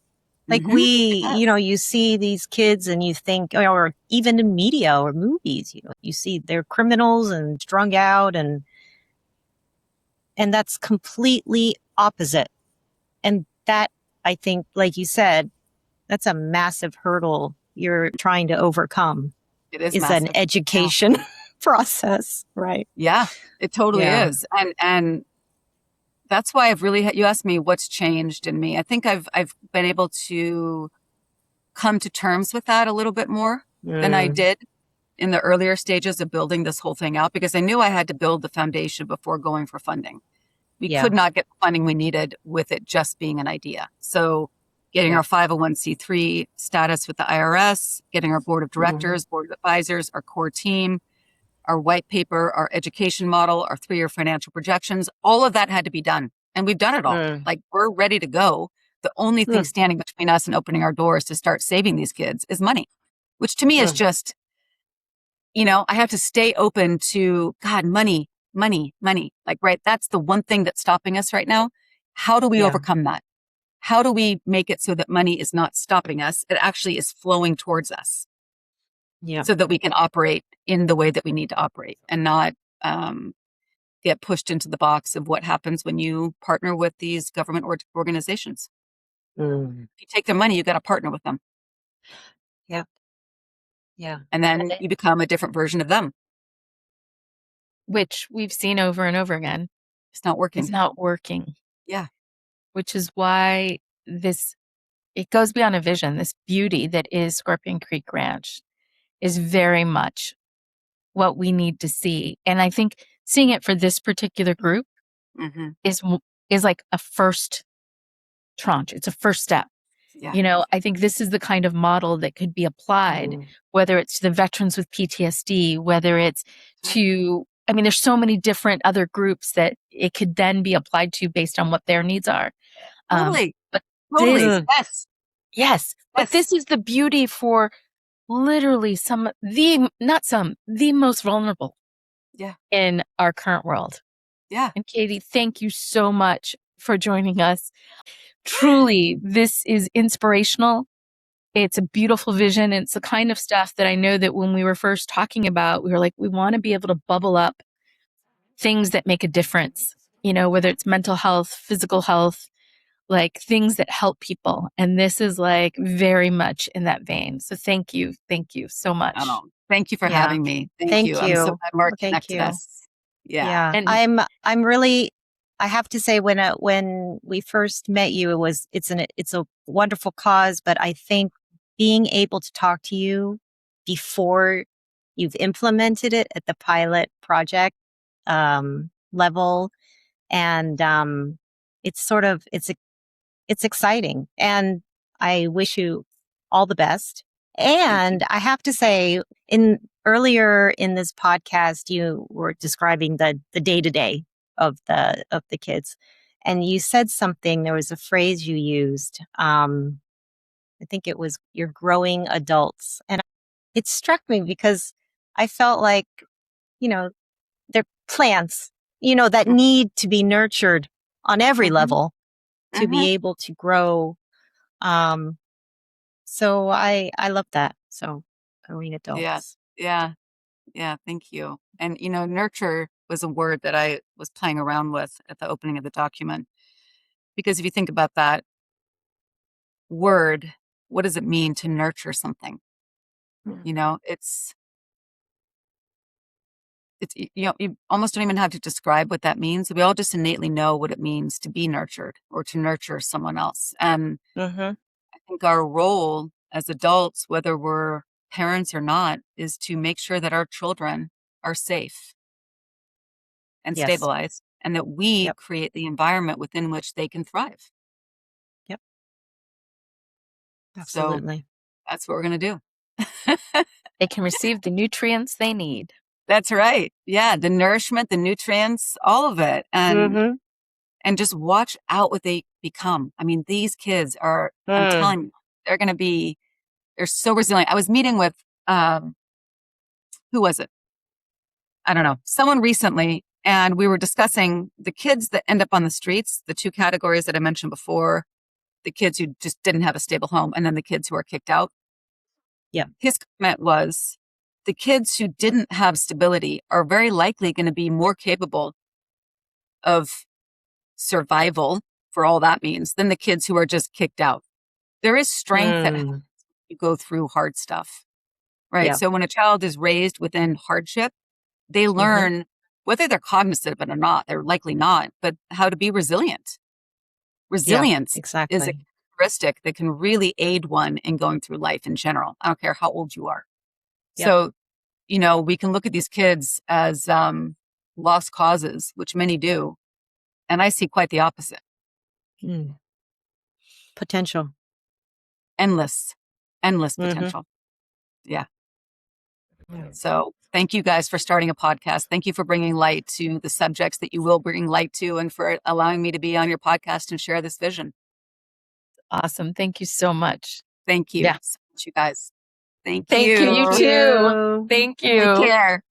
Like you see these kids and you think, or even in media or movies, you see they're criminals and strung out and that's completely opposite. And that, I think, like you said, that's a massive hurdle you're trying to overcome. It is an education process, right? Yeah, it totally is. And that's why you asked me what's changed in me. I think I've been able to come to terms with that a little bit more than I did in the earlier stages of building this whole thing out, because I knew I had to build the foundation before going for funding. We could not get the funding we needed with it just being an idea. So getting our 501c3 status with the IRS, getting our board of directors, board of advisors, our core team, our white paper, our education model, our 3-year financial projections, all of that had to be done. And we've done it all. Like, we're ready to go. The only thing standing between us and opening our doors to start saving these kids is money, which to me is just, I have to stay open to, God, money. Like, right, that's the one thing that's stopping us right now. How do we overcome that? How do we make it so that money is not stopping us? It actually is flowing towards us. Yeah. so that we can operate in the way that we need to operate and not get pushed into the box of what happens when you partner with these government organizations. Mm. If you take their money, you got to partner with them. Yeah. Yeah. And then you become a different version of them. Which we've seen over and over again. It's not working. It's not working. Yeah. Which is why it goes beyond a vision. This beauty that is Scorpion Creek Ranch is very much what we need to see. And I think seeing it for this particular group Mm-hmm. is like a first tranche. It's a first step. Yeah. I think this is the kind of model that could be applied, whether it's to the veterans with PTSD, whether it's to, there's so many different other groups that it could then be applied to based on what their needs are. Totally. But Totally. Yes. Yes. But this is the beauty for literally the most vulnerable in our current world. Yeah. And Katie, thank you so much for joining us. Truly, this is inspirational. It's a beautiful vision. It's the kind of stuff that I know that when we were first talking about, we were like, we want to be able to bubble up things that make a difference, whether it's mental health, physical health, like things that help people. And this is like very much in that vein. So thank you. Thank you so much. Thank you for having me. Thank you. I'm so glad Mark Thank connected you. us. Yeah. And I'm really, I have to say when we first met you, it's a wonderful cause, but I think being able to talk to you before you've implemented it at the pilot project level, and it's exciting, and I wish you all the best. And I have to say, earlier in this podcast, you were describing the day-to-day of the kids, and you said something. There was a phrase you used. I think it was "you're growing adults," and it struck me because I felt like, they're plants, that need to be nurtured on every level to be able to grow. So I love that. So growing adults. Yeah. Thank you. And, nurture was a word that I was playing around with at the opening of the document. Because if you think about that word, what does it mean to nurture something? You almost don't even have to describe what that means. We all just innately know what it means to be nurtured or to nurture someone else. And I think our role as adults, whether we're parents or not, is to make sure that our children are safe and stabilized, and that we create the environment within which they can thrive. Yep. Absolutely. So that's what we're going to do. they can receive the nutrients they need. That's right. Yeah. The nourishment, the nutrients, all of it. And just watch out what they become. These kids are, I'm telling you, they're so resilient. I was meeting with, who was it? I don't know, someone recently, and we were discussing the kids that end up on the streets, the two categories that I mentioned before, the kids who just didn't have a stable home, and then the kids who are kicked out. Yeah. His comment was, the kids who didn't have stability are very likely going to be more capable of survival, for all that means, than the kids who are just kicked out. There is strength that happens when you go through hard stuff, right? Yeah. So when a child is raised within hardship, they learn, whether they're cognizant of it or not, they're likely not, but how to be resilient. Resilience is a characteristic that can really aid one in going through life in general. I don't care how old you are. Yep. So, we can look at these kids as lost causes, which many do. And I see quite the opposite. Potential. Endless potential. Yeah. So thank you guys for starting a podcast. Thank you for bringing light to the subjects that you will bring light to, and for allowing me to be on your podcast and share this vision. Awesome. Thank you so much. Thank you so much, you guys. Thank you. Thank you, you too. Thank you. Take care.